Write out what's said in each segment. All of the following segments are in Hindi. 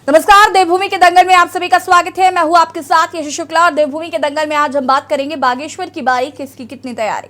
नमस्कार, देवभूमि के दंगल में आप सभी का स्वागत है। मैं हूं आपके साथ यश शुक्ला और देवभूमि के दंगल में आज हम बात करेंगे बागेश्वर की बारी, किसकी कितनी तैयारी।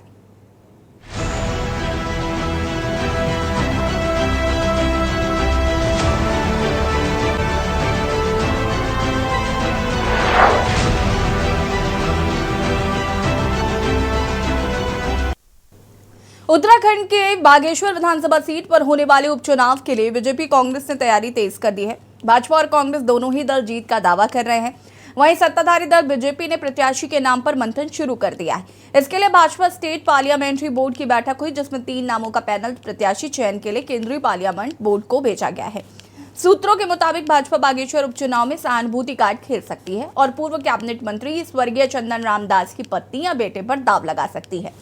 उत्तराखंड के बागेश्वर विधानसभा सीट पर होने वाले उपचुनाव के लिए बीजेपी कांग्रेस ने तैयारी तेज कर दी है। भाजपा और कांग्रेस दोनों ही दल जीत का दावा कर रहे हैं। वहीं सत्ताधारी दल बीजेपी ने प्रत्याशी के नाम पर मंथन शुरू कर दिया है। इसके लिए भाजपा स्टेट पार्लियामेंट्री बोर्ड की बैठक हुई, जिसमें 3 नामों का पैनल प्रत्याशी चयन के लिए केंद्रीय पार्लियामेंट बोर्ड को भेजा गया है। सूत्रों के मुताबिक भाजपा बागेश्वर उपचुनाव में सहानुभूति कार्ड खेल सकती है और पूर्व कैबिनेट मंत्री स्वर्गीय चंदन रामदास की पत्नी या बेटे पर दाव लगा सकती है।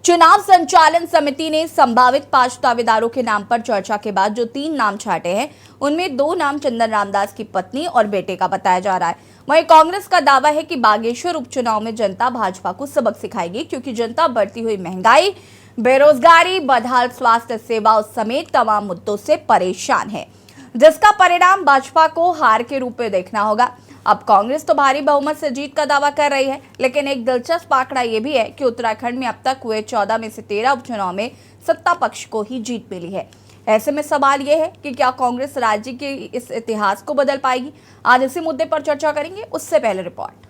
चुनाव संचालन समिति ने संभावित 5 दावेदारों के नाम पर चर्चा के बाद जो 3 नाम छांटे हैं, उनमें 2 नाम चंदन रामदास की पत्नी और बेटे का बताया जा रहा है। वहीं कांग्रेस का दावा है कि बागेश्वर उपचुनाव में जनता भाजपा को सबक सिखाएगी, क्योंकि जनता बढ़ती हुई महंगाई, बेरोजगारी, बदहाल स्वास्थ्य सेवाओं समेत तमाम मुद्दों से परेशान है, जिसका परिणाम भाजपा को हार के रूप में देखना होगा। अब कांग्रेस तो भारी बहुमत से जीत का दावा कर रही है, लेकिन एक दिलचस्प आंकड़ा यह भी है कि उत्तराखंड में अब तक हुए 14 में से 13 उपचुनाव में सत्ता पक्ष को ही जीत मिली है। ऐसे में सवाल यह है कि क्या कांग्रेस राज्य के इस इतिहास को बदल पाएगी। आज इसी मुद्दे पर चर्चा करेंगे, उससे पहले रिपोर्ट।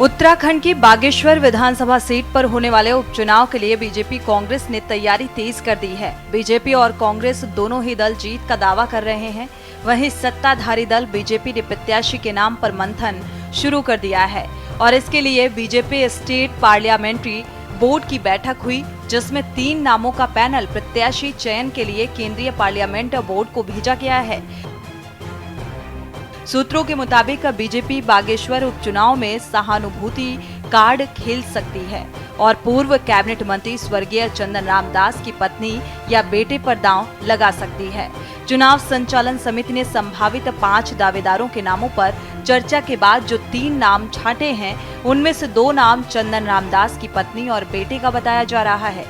उत्तराखंड की बागेश्वर विधानसभा सीट पर होने वाले उपचुनाव के लिए बीजेपी कांग्रेस ने तैयारी तेज कर दी है। बीजेपी और कांग्रेस दोनों ही दल जीत का दावा कर रहे हैं। वहीं सत्ताधारी दल बीजेपी ने प्रत्याशी के नाम पर मंथन शुरू कर दिया है और इसके लिए बीजेपी स्टेट पार्लियामेंट्री बोर्ड की बैठक हुई, जिसमें 3 नामों का पैनल प्रत्याशी चयन के लिए केंद्रीय पार्लियामेंट बोर्ड को भेजा गया है। सूत्रों के मुताबिक बीजेपी बागेश्वर उपचुनाव में सहानुभूति कार्ड खेल सकती है और पूर्व कैबिनेट मंत्री स्वर्गीय चंदन रामदास की पत्नी या बेटे पर दांव लगा सकती है। चुनाव संचालन समिति ने संभावित 5 दावेदारों के नामों पर चर्चा के बाद जो 3 नाम छांटे हैं, उनमें से 2 नाम चंदन रामदास की पत्नी और बेटे का बताया जा रहा है।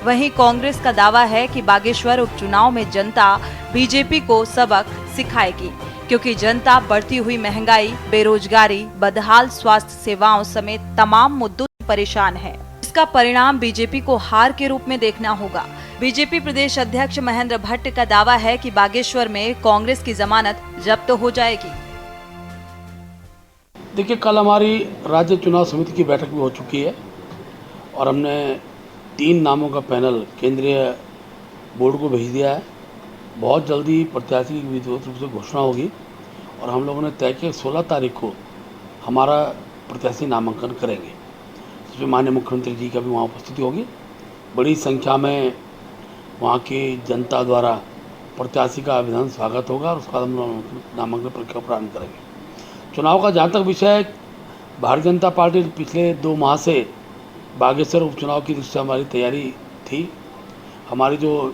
वहीं कांग्रेस का दावा है कि बागेश्वर उपचुनाव में जनता बीजेपी को सबक सिखाएगी, क्योंकि जनता बढ़ती हुई महंगाई, बेरोजगारी, बदहाल स्वास्थ्य सेवाओं समेत तमाम मुद्दों से परेशान है। इसका परिणाम बीजेपी को हार के रूप में देखना होगा। बीजेपी प्रदेश अध्यक्ष महेंद्र भट्ट का दावा है कि बागेश्वर में कांग्रेस की जमानत जब्त हो जाएगी। देखिए, कल हमारी राज्य चुनाव समिति की बैठक भी हो चुकी है और हमने 3 नामों का पैनल केंद्रीय बोर्ड को भेज दिया है। बहुत जल्दी प्रत्याशी की विधिवत रूप से घोषणा होगी और हम लोगों ने तय किया 16 तारीख को हमारा प्रत्याशी नामांकन करेंगे, जिसमें माननीय मुख्यमंत्री जी का भी वहाँ उपस्थिति होगी। बड़ी संख्या में वहाँ की जनता द्वारा प्रत्याशी का अभिनंदन स्वागत होगा और उसके बाद हम नामांकन प्रक्रिया प्रारंभ करेंगे। चुनाव का जहाँ तक विषय है, भारतीय जनता पार्टी पिछले 2 माह से बागेश्वर उपचुनाव की दृष्टि से हमारी तैयारी थी। हमारी जो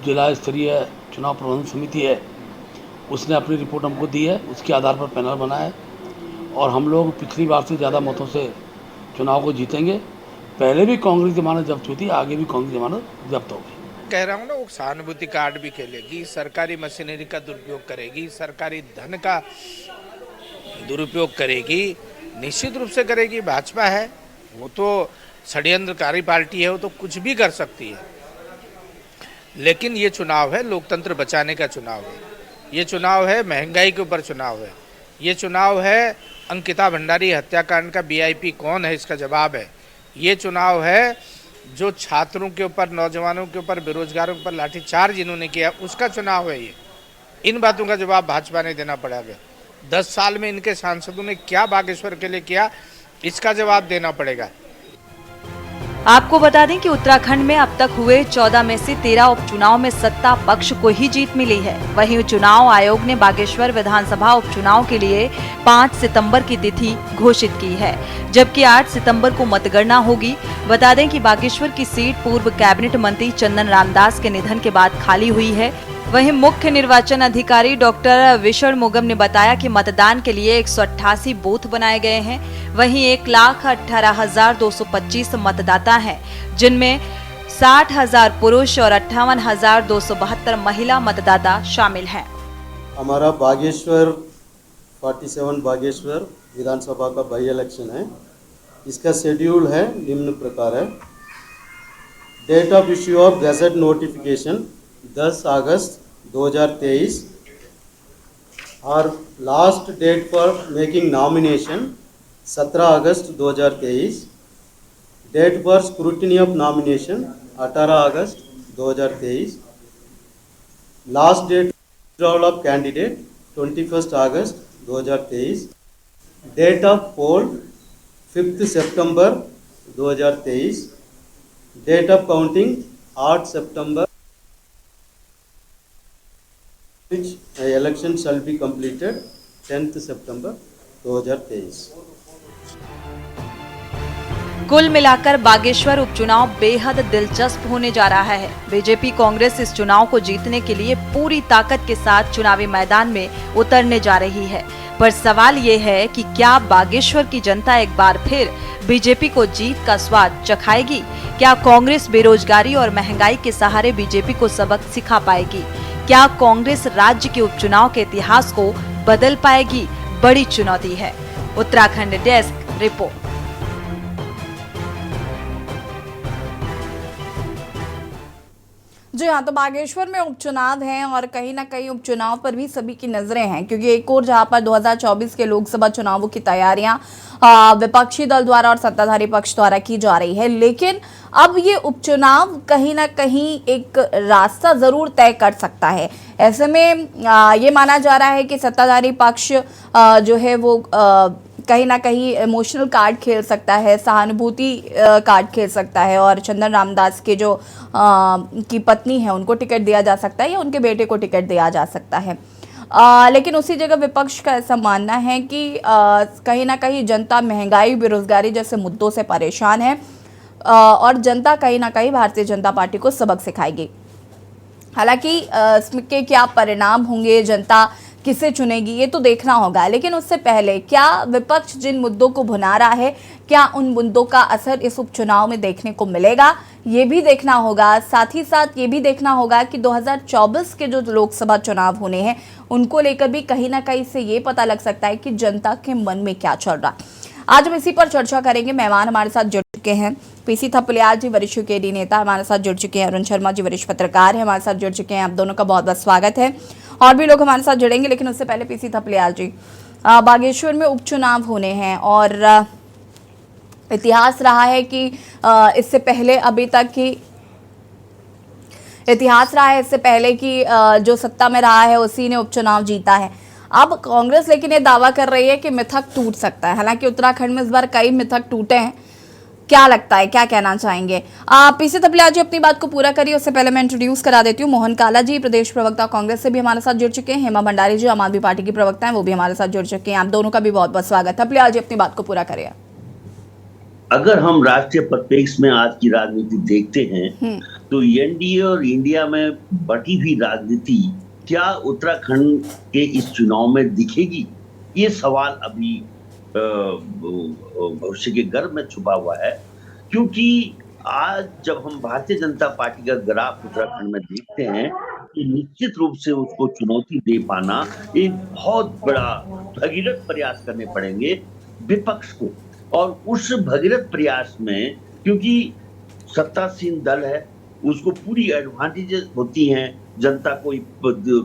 जिला स्तरीय चुनाव प्रबंधन समिति है, उसने अपनी रिपोर्ट हमको दी है, उसके आधार पर पैनल बना है और हम लोग पिछली बार से ज़्यादा मतों से चुनाव को जीतेंगे। पहले भी कांग्रेस जमानत जब्त हुई थी, आगे भी कांग्रेस जमानत जब्त होगी। कह रहा हूँ ना, वो सहानुभूति कार्ड भी खेलेगी, सरकारी मशीनरी का दुरुपयोग करेगी, सरकारी धन का दुरुपयोग करेगी, निश्चित रूप से करेगी। भाजपा है, वो तो षड्यंत्रकारी पार्टी है, वो तो कुछ भी कर सकती है। लेकिन ये चुनाव है लोकतंत्र बचाने का चुनाव है, ये चुनाव है महंगाई के ऊपर चुनाव है, ये चुनाव है अंकिता भंडारी हत्याकांड का VIP कौन है इसका जवाब है, ये चुनाव है जो छात्रों के ऊपर, नौजवानों के ऊपर, बेरोजगारों के ऊपर लाठीचार्ज इन्होंने किया उसका चुनाव है ये। इन बातों का जवाब भाजपा ने देना पड़ेगा। 10 साल में इनके सांसदों ने क्या बागेश्वर के लिए किया, इसका जवाब देना पड़ेगा। आपको बता दें कि उत्तराखंड में अब तक हुए 14 में से 13 उपचुनाव में सत्ता पक्ष को ही जीत मिली है। वहीं चुनाव आयोग ने बागेश्वर विधानसभा उपचुनाव के लिए 5 सितंबर की तिथि घोषित की है, जबकि 8 सितंबर को मतगणना होगी। बता दें कि बागेश्वर की सीट पूर्व कैबिनेट मंत्री चंदन रामदास के निधन के बाद खाली हुई है। वहीं मुख्य निर्वाचन अधिकारी डॉक्टर विशण मुगम ने बताया कि मतदान के लिए 188 बूथ बनाए गए हैं। वहीं 1,18,225 मतदाता हैं, जिनमें 60,000 पुरुष और 58,272 महिला मतदाता शामिल हैं। हमारा बागेश्वर 47 बागेश्वर विधानसभा का बाई इलेक्शन है। इसका शेड्यूल है निम्न प्रकार है। Date of issue of gazette notification 10 अगस्त 2023 और last date for making nomination 17 अगस्त 2023। Date for scrutiny of nomination 18 अगस्त 2023। Last date withdrawal of candidate 21 अगस्त 2023। डेट ऑफ पोल 5 सितंबर 2023। डेट ऑफ काउंटिंग 8 सितंबर, which election shall be completed 10th सितंबर 2023। कुल मिलाकर बागेश्वर उपचुनाव बेहद दिलचस्प होने जा रहा है। बीजेपी कांग्रेस इस चुनाव को जीतने के लिए पूरी ताकत के साथ चुनावी मैदान में उतरने जा रही है। पर सवाल ये है कि क्या बागेश्वर की जनता एक बार फिर बीजेपी को जीत का स्वाद चखाएगी? क्या कांग्रेस बेरोजगारी और महंगाई के सहारे बीजेपी को सबक सिखा पाएगी? क्या कांग्रेस राज्य के उपचुनाव के इतिहास को बदल पाएगी? बड़ी चुनौती है। Uttarakhand desk report. जी हाँ, तो बागेश्वर में उपचुनाव हैं और कहीं ना कहीं उपचुनाव पर भी सभी की नजरें हैं, क्योंकि एक और जहां पर 2024 के लोकसभा चुनावों की तैयारियां विपक्षी दल द्वारा और सत्ताधारी पक्ष द्वारा की जा रही है, लेकिन अब ये उपचुनाव कहीं ना कहीं एक रास्ता जरूर तय कर सकता है। ऐसे में ये माना जा रहा है कि सत्ताधारी पक्ष जो है वो कहीं ना कहीं इमोशनल कार्ड खेल सकता है, सहानुभूति कार्ड खेल सकता है और चंदन रामदास के जो की पत्नी है उनको टिकट दिया जा सकता है या उनके बेटे को टिकट दिया जा सकता है। लेकिन उसी जगह विपक्ष का ऐसा मानना है कि कहीं ना कहीं जनता महंगाई, बेरोजगारी जैसे मुद्दों से परेशान है और जनता कहीं ना कहीं भारतीय जनता पार्टी को सबक सिखाएगी। हालांकि इसके क्या परिणाम होंगे, जनता किसे चुनेगी, ये तो देखना होगा, लेकिन उससे पहले क्या विपक्ष जिन मुद्दों को भुना रहा है, क्या उन मुद्दों का असर इस उपचुनाव में देखने को मिलेगा, ये भी देखना होगा। साथ ही साथ ये भी देखना होगा कि 2024 के जो लोकसभा चुनाव होने हैं उनको लेकर भी कहीं ना कहीं से ये पता लग सकता है कि जनता के मन में क्या चल रहा है। आज हम इसी पर चर्चा करेंगे। मेहमान हमारे साथ जुड़ चुके हैं पीसी थपलियाल जी, वरिष्ठ केडी नेता हमारे साथ जुड़ चुके हैं। अरुण शर्मा जी, वरिष्ठ पत्रकार है, हमारे साथ जुड़ चुके हैं। आप दोनों का बहुत बहुत स्वागत है। और भी लोग हमारे साथ जुड़ेंगे, लेकिन उससे पहले पीसी थपलियाल जी, बागेश्वर में उपचुनाव होने हैं और इतिहास रहा है कि इससे पहले अभी तक की इतिहास रहा है इससे पहले कि जो सत्ता में रहा है उसी ने उपचुनाव जीता है। अब कांग्रेस लेकिन ये दावा कर रही है कि मिथक टूट सकता है। हालांकि उत्तराखंड में इस बार कई मिथक टूटे हैं। क्या लगता है, क्या कहना चाहेंगे? पीसी थपलियाल जी अपनी बात को पूरा करिए। उससे पहले मैं इंट्रोड्यूस करा देती हूँ मोहन काला जी, प्रदेश प्रवक्ता कांग्रेस से भी हमारे साथ जुड़ चुके हैं। हेमा भंडारी जी, आम आदमी पार्टी की प्रवक्ता हैं, वो भी हमारे साथ जुड़ चुके हैं। आप दोनों का भी बहुत बहुत स्वागत। थपलियाल जी अपनी बात को पूरा करिए। अगर हम राष्ट्रीय परिप्रेक्ष्य में आज की राजनीति देखते हैं तो एनडीए और इंडिया में बटी हुई राजनीति क्या उत्तराखंड के इस चुनाव में दिखेगी, ये सवाल अभी भविष्य के गर्भ में छुपा हुआ है। क्योंकि आज जब हम भारतीय जनता पार्टी का ग्राफ उत्तराखंड में देखते हैं तो निश्चित रूप से उसको चुनौती दे पाना एक बहुत बड़ा भगीरथ प्रयास करने पड़ेंगे विपक्ष को। और उस भगीरथ प्रयास में क्योंकि सत्तासीन दल है, उसको पूरी एडवांटेजेस होती हैं जनता को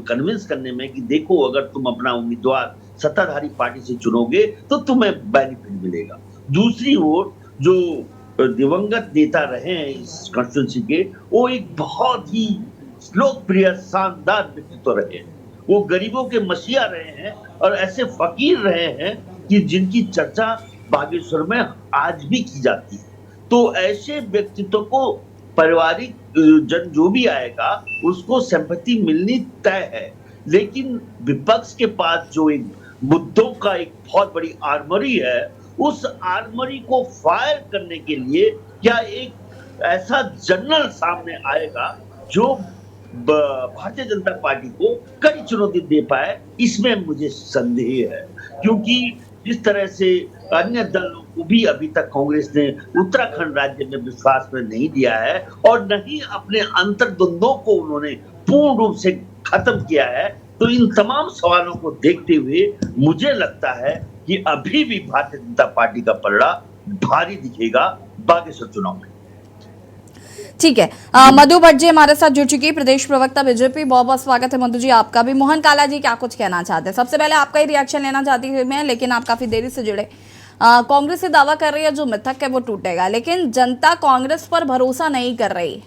कन्विंस करने में कि देखो अगर तुम अपना उम्मीदवार सत्ताधारी पार्टी से चुनोगे तो तुम्हें बेनिफिट मिलेगा। दूसरी ओर जो दिवंगत नेता रहे हैं इस कॉन्स्टिट्यूंसी के, वो एक बहुत ही लोकप्रिय शानदार व्यक्तित्व रहे हैं। वो गरीबों के मसीहा रहे हैं और ऐसे फकीर रहे हैं कि जिनकी चर्चा बागेश्वर में आज भी की जाती है। तो ऐसे व्यक्तित्व को पारिवारिक जन जो भी आएगा उसको सिंपैथी मिलनी तय है। लेकिन विपक्ष के पास जो एक मुद्दों का एक बहुत बड़ी आर्मरी है, उस आर्मरी को फायर करने के लिए क्या एक ऐसा जनरल सामने आएगा जो भारतीय जनता पार्टी को कड़ी चुनौती दे पाए, इसमें मुझे संदेह है। क्योंकि जिस तरह से अन्य दलों को भी अभी तक कांग्रेस ने उत्तराखंड राज्य में विश्वास में नहीं दिया है और न ही अपने अंतर्द्वंद्वों को उन्होंने पूर्ण रूप से खत्म किया है, तो इन तमाम सवालों को देखते हुए मुझे लगता है कि अभी भी भारतीय जनता पार्टी का पलड़ा भारी दिखेगा बागेश्वर चुनाव में। ठीक है, मधु भट्ट जी हमारे साथ जुड़ चुकी है, प्रदेश प्रवक्ता बीजेपी। बहुत बहुत स्वागत है मधु जी आपका भी। मोहन काला जी क्या कुछ कहना चाहते हैं? सबसे पहले आपका ही रिएक्शन लेना चाहती हूँ मैं, लेकिन आप काफी देरी से जुड़े। कांग्रेस से दावा कर रही है जो मिथक है वो टूटेगा, लेकिन जनता कांग्रेस पर भरोसा नहीं कर रही।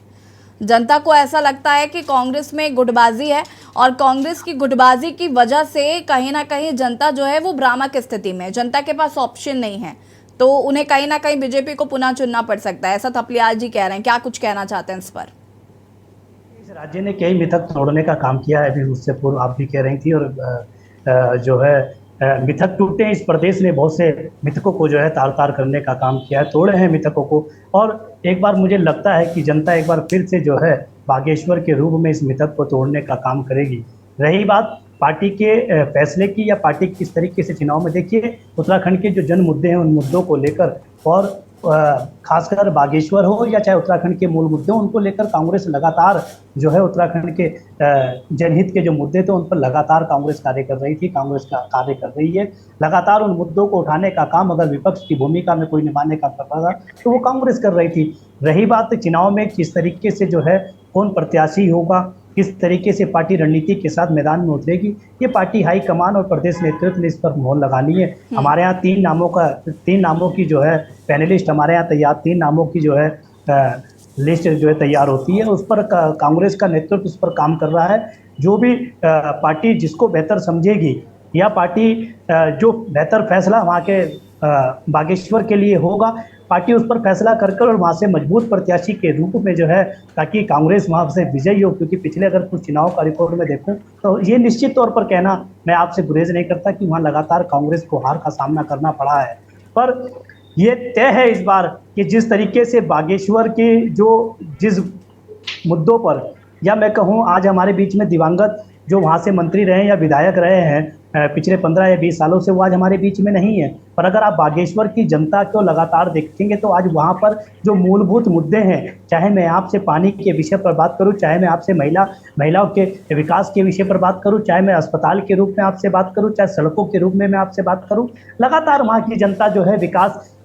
जनता को ऐसा लगता है कि कांग्रेस में गुटबाजी है और कांग्रेस की गुटबाजी की वजह से कहीं ना कहीं जनता जो है वो भ्रामक स्थिति में, जनता के पास ऑप्शन नहीं है, तो उन्हें कहीं ना कहीं बीजेपी को पुनः चुनना पड़ सकता है, ऐसा थपलियाल जी कह रहे हैं। क्या कुछ कहना चाहते हैं इस पर? इस राज्य ने कई मिथक तोड़ने का काम किया है, अभी उससे पूर्व आप भी कह रही थी, और जो है मिथक टूटे हैं। इस प्रदेश ने बहुत से मिथकों को जो है तार तार करने का काम किया है, तोड़े हैं मिथकों को। और एक बार मुझे लगता है कि जनता एक बार फिर से जो है बागेश्वर के रूप में इस मिथक को तोड़ने का काम करेगी। रही बात पार्टी के फैसले की या पार्टी किस तरीके से चुनाव में, देखिए उत्तराखंड के जो जन मुद्दे हैं उन मुद्दों को लेकर, और खासकर बागेश्वर हो या चाहे उत्तराखंड के मूल मुद्दे, उनको लेकर कांग्रेस लगातार जो है उत्तराखंड के जनहित के जो मुद्दे थे उन पर लगातार कांग्रेस कार्य कर रही थी, कांग्रेस का कार्य कर रही है। लगातार उन मुद्दों को उठाने का काम अगर विपक्ष की भूमिका में कोई निभाने का कर रहा था तो वो कांग्रेस कर रही थी। रही बात चुनाव में किस तरीके से जो है कौन प्रत्याशी होगा, किस तरीके से पार्टी रणनीति के साथ मैदान में उतरेगी, ये पार्टी हाईकमान और प्रदेश नेतृत्व ने इस पर मोहर लगा ली है। हमारे यहाँ तीन नामों की जो है पैनलिस्ट हमारे यहाँ तैयार, 3 नामों की जो है लिस्ट जो है तैयार होती है, उस पर कांग्रेस का नेतृत्व उस पर काम कर रहा है। जो भी पार्टी जिसको बेहतर समझेगी या पार्टी जो बेहतर फैसला वहाँ के बागेश्वर के लिए होगा, पार्टी उस पर फैसला कर और वहाँ से मजबूत प्रत्याशी के रूप में जो है, ताकि कांग्रेस वहाँ से विजयी हो। क्योंकि पिछले अगर कुछ चुनाव का रिकॉर्ड में देखूं तो ये निश्चित तौर पर कहना मैं आपसे गुरेज नहीं करता कि वहाँ लगातार कांग्रेस को हार का सामना करना पड़ा है, पर ये तय है इस बार कि जिस तरीके से बागेश्वर के जिस मुद्दों पर, या मैं कहूँ आज हमारे बीच में दिवंगत जो वहाँ से मंत्री रहे या विधायक रहे हैं पिछले 15 या 20 सालों से, वो आज हमारे बीच में नहीं है। पर अगर आप बागेश्वर की जनता को लगातार देखेंगे तो आज वहाँ पर जो मूलभूत मुद्दे हैं, चाहे मैं आपसे पानी के विषय पर बात करूँ, चाहे मैं आपसे महिलाओं के विकास के विषय पर बात करूँ, चाहे मैं अस्पताल के रूप में आपसे बात करूँ, चाहे सड़कों के रूप में मैं आपसे बात करूँ, लगातार वहाँ की जनता जो है विकास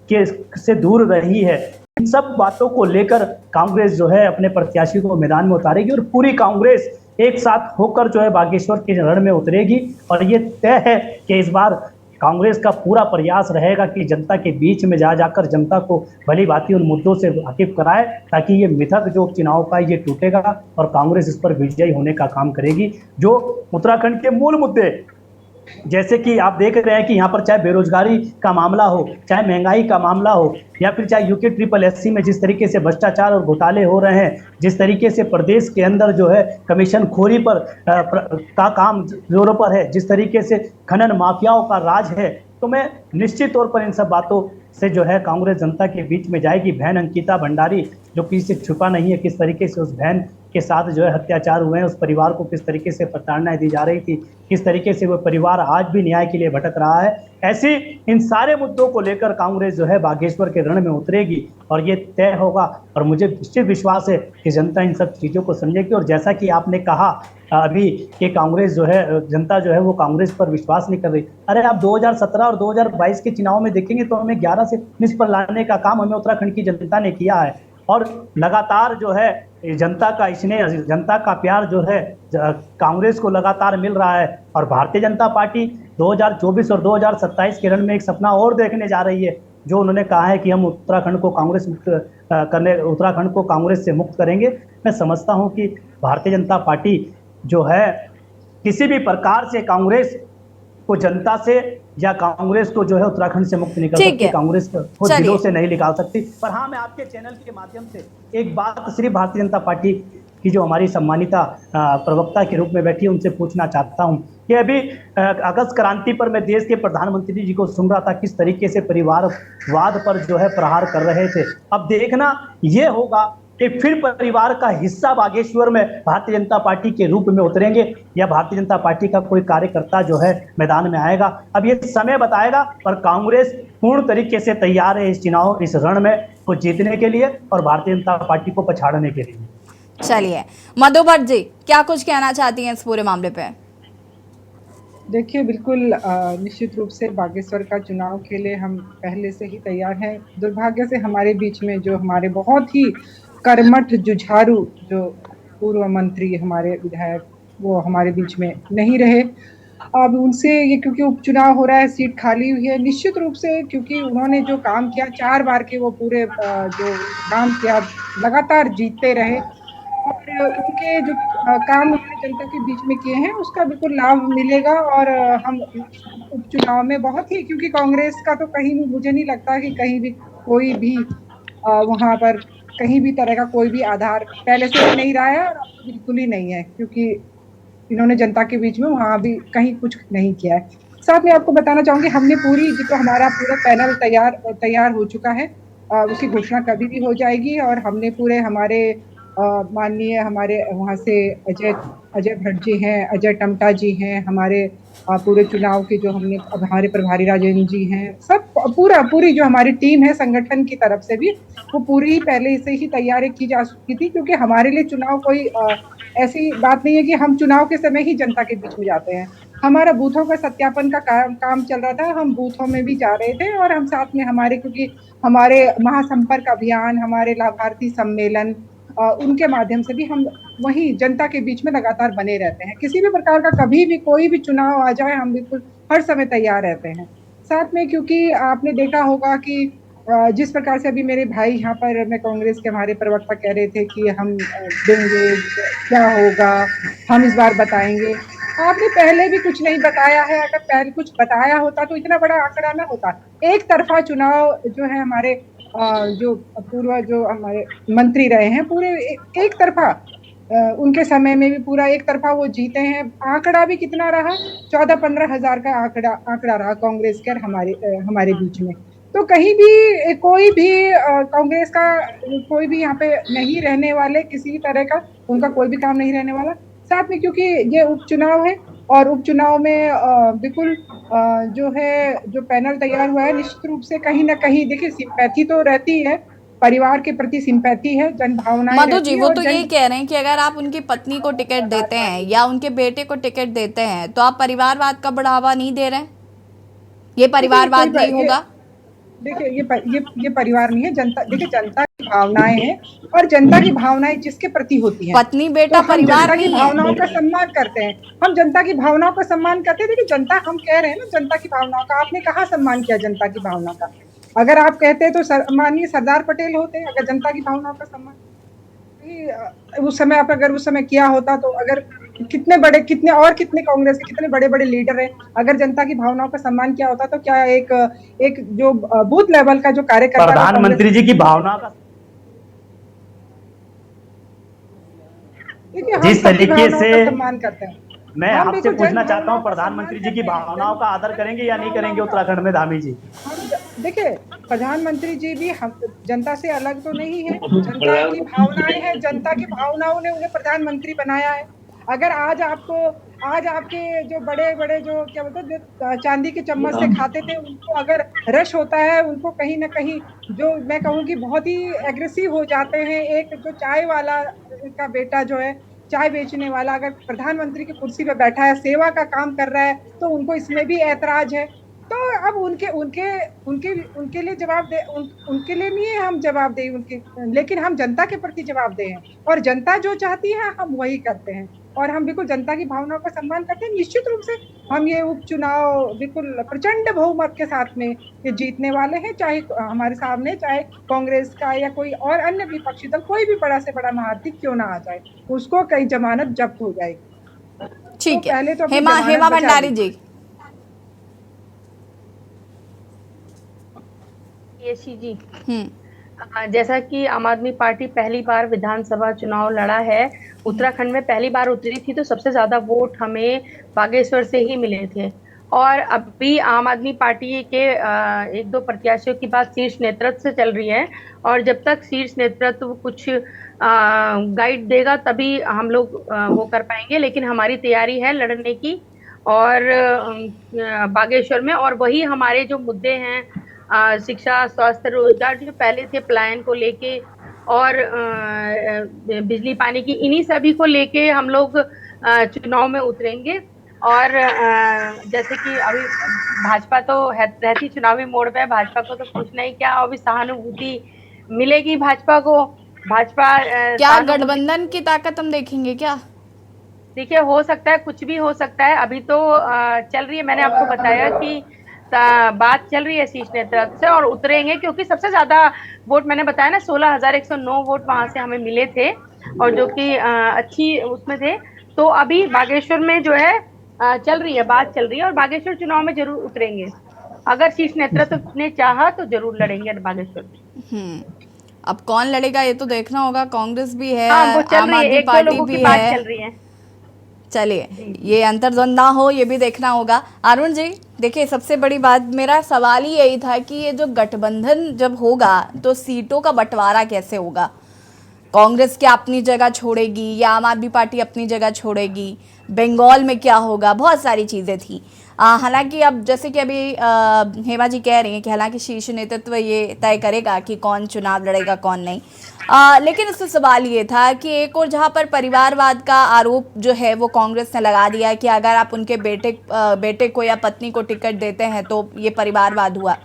से दूर रही है। इन सब बातों को लेकर कांग्रेस जो है अपने प्रत्याशी को मैदान में उतारेगी और पूरी कांग्रेस एक साथ होकर जो है बागेश्वर के रण में उतरेगी। और ये तय है कि इस बार कांग्रेस का पूरा प्रयास रहेगा कि जनता के बीच में जाकर जनता को भली भांति उन मुद्दों से वाकिफ कराए, ताकि ये मिथक जो चुनाव का ये टूटेगा और कांग्रेस इस पर विजयी होने का काम करेगी। जो उत्तराखंड के मूल मुद्दे, जैसे कि आप देख रहे हैं कि यहाँ पर चाहे बेरोजगारी का मामला हो, चाहे महंगाई का मामला हो, या फिर चाहे यूके SSS में जिस तरीके से भ्रष्टाचार और घोटाले हो रहे हैं, जिस तरीके से प्रदेश के अंदर जो है कमीशन खोरी पर का काम जोरों पर है, जिस तरीके से खनन माफियाओं का राज है, तो मैं निश्चित तौर पर इन सब बातों से जो है कांग्रेस जनता के बीच में जाएगी। बहन अंकिता भंडारी जो किसी से छुपा नहीं है, किस तरीके से उस बहन के साथ जो है अत्याचार हुए हैं, उस परिवार को किस तरीके से प्रताड़नाएं दी जा रही थी, किस तरीके से वो परिवार आज भी न्याय के लिए भटक रहा है, ऐसी इन सारे मुद्दों को लेकर कांग्रेस जो है बागेश्वर के रण में उतरेगी और ये तय होगा। और मुझे निश्चित विश्वास है कि जनता इन सब चीज़ों को समझेगी। और जैसा कि आपने कहा अभी कि कांग्रेस जो है, जनता जो है वो कांग्रेस पर विश्वास नहीं कर रही, अरे आप 2017 और 2022 के चुनाव में देखेंगे तो हमें 11 से 19 पर लाने का काम हमें उत्तराखंड की जनता ने किया है। और लगातार जो है जनता का स्नेह, जनता का प्यार जो है कांग्रेस को लगातार मिल रहा है। और भारतीय जनता पार्टी 2024 और 2027 के रण में एक सपना और देखने जा रही है, जो उन्होंने कहा है कि हम उत्तराखंड को कांग्रेस से मुक्त करेंगे। मैं समझता हूं कि भारतीय जनता पार्टी जो है किसी भी प्रकार से कांग्रेस को जनता से या कांग्रेस को जो है उत्तराखंड से मुक्त निकाल सकती, कांग्रेस को दिलों से नहीं निकाल सकती। पर हाँ, मैं आपके चैनल के माध्यम से एक बात सिर्फ भारतीय जनता पार्टी की जो हमारी सम्मानिता प्रवक्ता के रूप में बैठी है उनसे पूछना चाहता हूं कि अभी अगस्त क्रांति पर मैं देश के प्रधानमंत्री जी को सुन रहा था किस तरीके से परिवारवाद पर जो है प्रहार कर रहे थे। अब देखना ये होगा कि फिर परिवार का हिस्सा बागेश्वर में भारतीय जनता पार्टी के रूप में उतरेंगे या भारतीय जनता पार्टी का कोई कार्यकर्ता जो है मैदान में आएगा, अब ये समय बताएगा। पर कांग्रेस पूर्ण तरीके से तैयार है इस रण में को जीतने के लिए और भारतीय जनता पार्टी को पछाड़ने के लिए। चलिए, मधु भट्ट जी क्या कुछ कहना चाहती हैं इस पूरे मामले पे? देखिए, बिल्कुल निश्चित रूप से बागेश्वर का चुनाव के लिए हम पहले से ही तैयार हैं। दुर्भाग्य से हमारे बीच में जो हमारे बहुत ही कर्मठ जुझारू जो पूर्व मंत्री हमारे विधायक वो हमारे बीच में नहीं रहे। अब उनसे ये क्योंकि उपचुनाव हो रहा है, सीट खाली हुई है, निश्चित रूप से क्योंकि उन्होंने जो काम किया 4 बार के वो पूरे जो काम किया लगातार जीतते रहे और उनके जो काम उन्होंने जनता के बीच में किए हैं उसका बिल्कुल लाभ मिलेगा। और हम उपचुनाव में बहुत ही, क्योंकि कांग्रेस का तो कहीं भी मुझे नहीं लगता कि कहीं भी कोई भी वहाँ पर कहीं भी तरह का कोई भी आधार पहले से भी नहीं रहा है और बिल्कुल ही नहीं है, क्योंकि इन्होंने जनता के बीच में वहाँ भी कहीं कुछ नहीं किया है। साथ में आपको बताना चाहूँगी हमने पूरी जो हमारा पूरा पैनल तैयार हो चुका है, उसकी घोषणा कभी भी हो जाएगी। और हमने पूरे हमारे माननीय हमारे वहाँ से अजय भट्ट जी हैं, अजय टमटा जी हैं, हमारे पूरे चुनाव के जो हमने हमारे प्रभारी राजेंद्र जी हैं, सब पूरी जो हमारी टीम है संगठन की तरफ से भी वो पूरी पहले से ही तैयारी की जा चुकी थी। क्योंकि हमारे लिए चुनाव कोई ऐसी बात नहीं है कि हम चुनाव के समय ही जनता के बीच में जाते हैं। हमारा बूथों का सत्यापन का काम चल रहा था, हम बूथों में भी जा रहे थे और हम साथ में हमारे, क्योंकि हमारे महासंपर्क अभियान, हमारे लाभार्थी सम्मेलन, उनके माध्यम से भी हम वही जनता के बीच में लगातार बने रहते हैं। किसी भी प्रकार का कभी भी कोई भी चुनाव आ जाए हम बिल्कुल हर समय तैयार रहते हैं। साथ में क्योंकि आपने देखा होगा कि जिस प्रकार से अभी मेरे भाई यहाँ पर, मैं कांग्रेस के हमारे प्रवक्ता कह रहे थे कि हम देंगे, क्या होगा, हम इस बार बताएंगे। आपने पहले भी कुछ नहीं बताया है, अगर पहले कुछ बताया होता तो इतना बड़ा आंकड़ा ना होता। एक तरफा चुनाव जो है हमारे जो पूर्व जो हमारे मंत्री रहे हैं पूरे एक तरफा, उनके समय में भी पूरा एक तरफा वो जीते हैं। आंकड़ा भी कितना रहा, 14-15 हजार का आंकड़ा रहा कांग्रेस के हमारे बीच में। तो कहीं भी कोई भी कांग्रेस का कोई भी यहाँ पे नहीं रहने वाले, किसी तरह का उनका कोई भी काम नहीं रहने वाला। साथ में क्योंकि ये उपचुनाव है और उपचुनाव में बिल्कुल जो है जो पैनल तैयार हुआ है, निश्चित रूप से कहीं ना कहीं देखिए सिंपैथी तो रहती है, परिवार के प्रति सिंपैथी है, जन भावनाएं मधु जी, वो तो रहती है। यही कह रहे हैं कि अगर आप उनकी पत्नी को टिकट देते हैं या उनके बेटे को टिकट देते हैं तो आप परिवारवाद का बढ़ावा नहीं दे रहे हैं, ये परिवारवाद नहीं होगा। देखिए ये परिवार नहीं है, जनता, देखिए जनता की भावनाएं हैं और जनता की भावनाएं जिसके प्रति होती हैं, पत्नी बेटा तो परिवार जनता नहीं की है। भावनाओं का सम्मान करते हैं, हम जनता की भावनाओं का सम्मान करते हैं। देखिए जनता, हम कह रहे हैं ना जनता की भावनाओं का, आपने कहाँ सम्मान किया जनता की भावना का? अगर आप कहते तो माननीय सरदार पटेल होते, अगर जनता की भावनाओं का सम्मान उस समय आप अगर उस समय किया होता तो अगर कितने कांग्रेस के कितने बड़े बड़े लीडर हैं, अगर जनता की भावनाओं का सम्मान किया होता तो क्या एक जो बूथ लेवल का जो कार्यकर्ता, प्रधानमंत्री जी की भावना का जिस तरीके से सम्मान करते हैं, मैं आपसे पूछना चाहता हूं, प्रधानमंत्री जी की भावनाओं का आदर करेंगे या नहीं करेंगे उत्तराखंड में धामी जी? देखिए प्रधानमंत्री जी भी हम जनता से अलग तो नहीं है, जनता की भावनाएं हैं, जनता की भावनाओं ने उन्हें प्रधानमंत्री बनाया है। अगर आज आपके जो बड़े बड़े जो क्या बोलते हैं जो चांदी के चम्मच से खाते थे, उनको अगर रश होता है, उनको कहीं ना कहीं जो मैं कहूँगी बहुत ही एग्रेसिव हो जाते हैं। एक जो चाय वाला का बेटा जो है, चाय बेचने वाला, अगर प्रधानमंत्री की कुर्सी पे बैठा है, सेवा का काम कर रहा है, तो उनको इसमें भी ऐतराज है। तो अब उनके लिए जवाब दे, उनके लिए नहीं है हम जवाब दें उनके, लेकिन हम जनता के प्रति जवाब दें हैं और जनता जो चाहती है हम वही करते हैं और हम बिल्कुल जनता की भावनाओं का सम्मान करते हैं। निश्चित रूप से हम ये उपचुनाव बिल्कुल प्रचंड बहुमत के साथ में ये जीतने वाले हैं, चाहे हमारे सामने चाहे कांग्रेस का या कोई और अन्य विपक्षी दल कोई भी बड़ा से बड़ा महारथी क्यों ना आ जाए, उसको कई जमानत जब्त हो जाएगी। ठीक है, पहले तो हेमा भंडारी जी। जी, जैसा कि आम आदमी पार्टी पहली बार विधानसभा चुनाव लड़ा है, उत्तराखंड में पहली बार उतरी थी, तो सबसे ज्यादा वोट हमें बागेश्वर से ही मिले थे और अभी आम आदमी पार्टी के एक दो प्रत्याशियों की बात शीर्ष नेतृत्व से चल रही है, और जब तक शीर्ष नेतृत्व कुछ गाइड देगा तभी हम लोग वो कर पाएंगे। लेकिन हमारी तैयारी है लड़ने की, और बागेश्वर में, और वही हमारे जो मुद्दे हैं शिक्षा, स्वास्थ्य, रोजगार, जो पहले थे पलायन को लेके, और बिजली पानी की, इन्हीं सभी को लेके हम लोग चुनाव में उतरेंगे। और जैसे कि अभी भाजपा तो रहती चुनावी मोड़ पे है, भाजपा को तो पूछना ही क्या, अभी सहानुभूति मिलेगी भाजपा को। भाजपा क्या गठबंधन की ताकत हम देखेंगे क्या? देखिए, हो सकता है, कुछ भी हो सकता है। अभी तो चल रही है, मैंने आपको बताया कि बात चल रही है शीर्ष नेतृत्व से, और उतरेंगे, क्योंकि सबसे ज्यादा वोट मैंने बताया ना 16,109 वोट वहां से हमें मिले थे, और जो कि अच्छी उसमें थे। तो अभी बागेश्वर में जो है चल रही है, बात चल रही है, और बागेश्वर चुनाव में जरूर उतरेंगे। अगर शीर्ष नेतृत्व ने चाहा तो जरूर लड़ेंगे बागेश्वर में। अब कौन लड़ेगा ये तो देखना होगा। कांग्रेस भी है, हाँ, वो चल आम रही है, आदमी एक दो पार्टी लोगों भी की बात है। चल रही है। चलिए, ये अंतर्द्वंद ना हो ये भी देखना होगा। अरुण जी, देखिए, सबसे बड़ी बात, मेरा सवाल ही यही था कि ये जो गठबंधन जब होगा तो सीटों का बंटवारा कैसे होगा? कांग्रेस क्या अपनी जगह छोड़ेगी या आम आदमी पार्टी अपनी जगह छोड़ेगी? बंगाल में क्या होगा? बहुत सारी चीज़ें थी। हालांकि अब जैसे कि अभी हेमा जी कह रही हैं कि हालांकि शीर्ष नेतृत्व ये तय करेगा कि कौन चुनाव लड़ेगा कौन नहीं, लेकिन उससे सवाल ये था कि एक और जहाँ पर परिवारवाद का आरोप जो है वो कांग्रेस ने लगा दिया कि अगर आप उनके बेटे को या पत्नी को टिकट देते हैं तो ये परिवारवाद हुआ।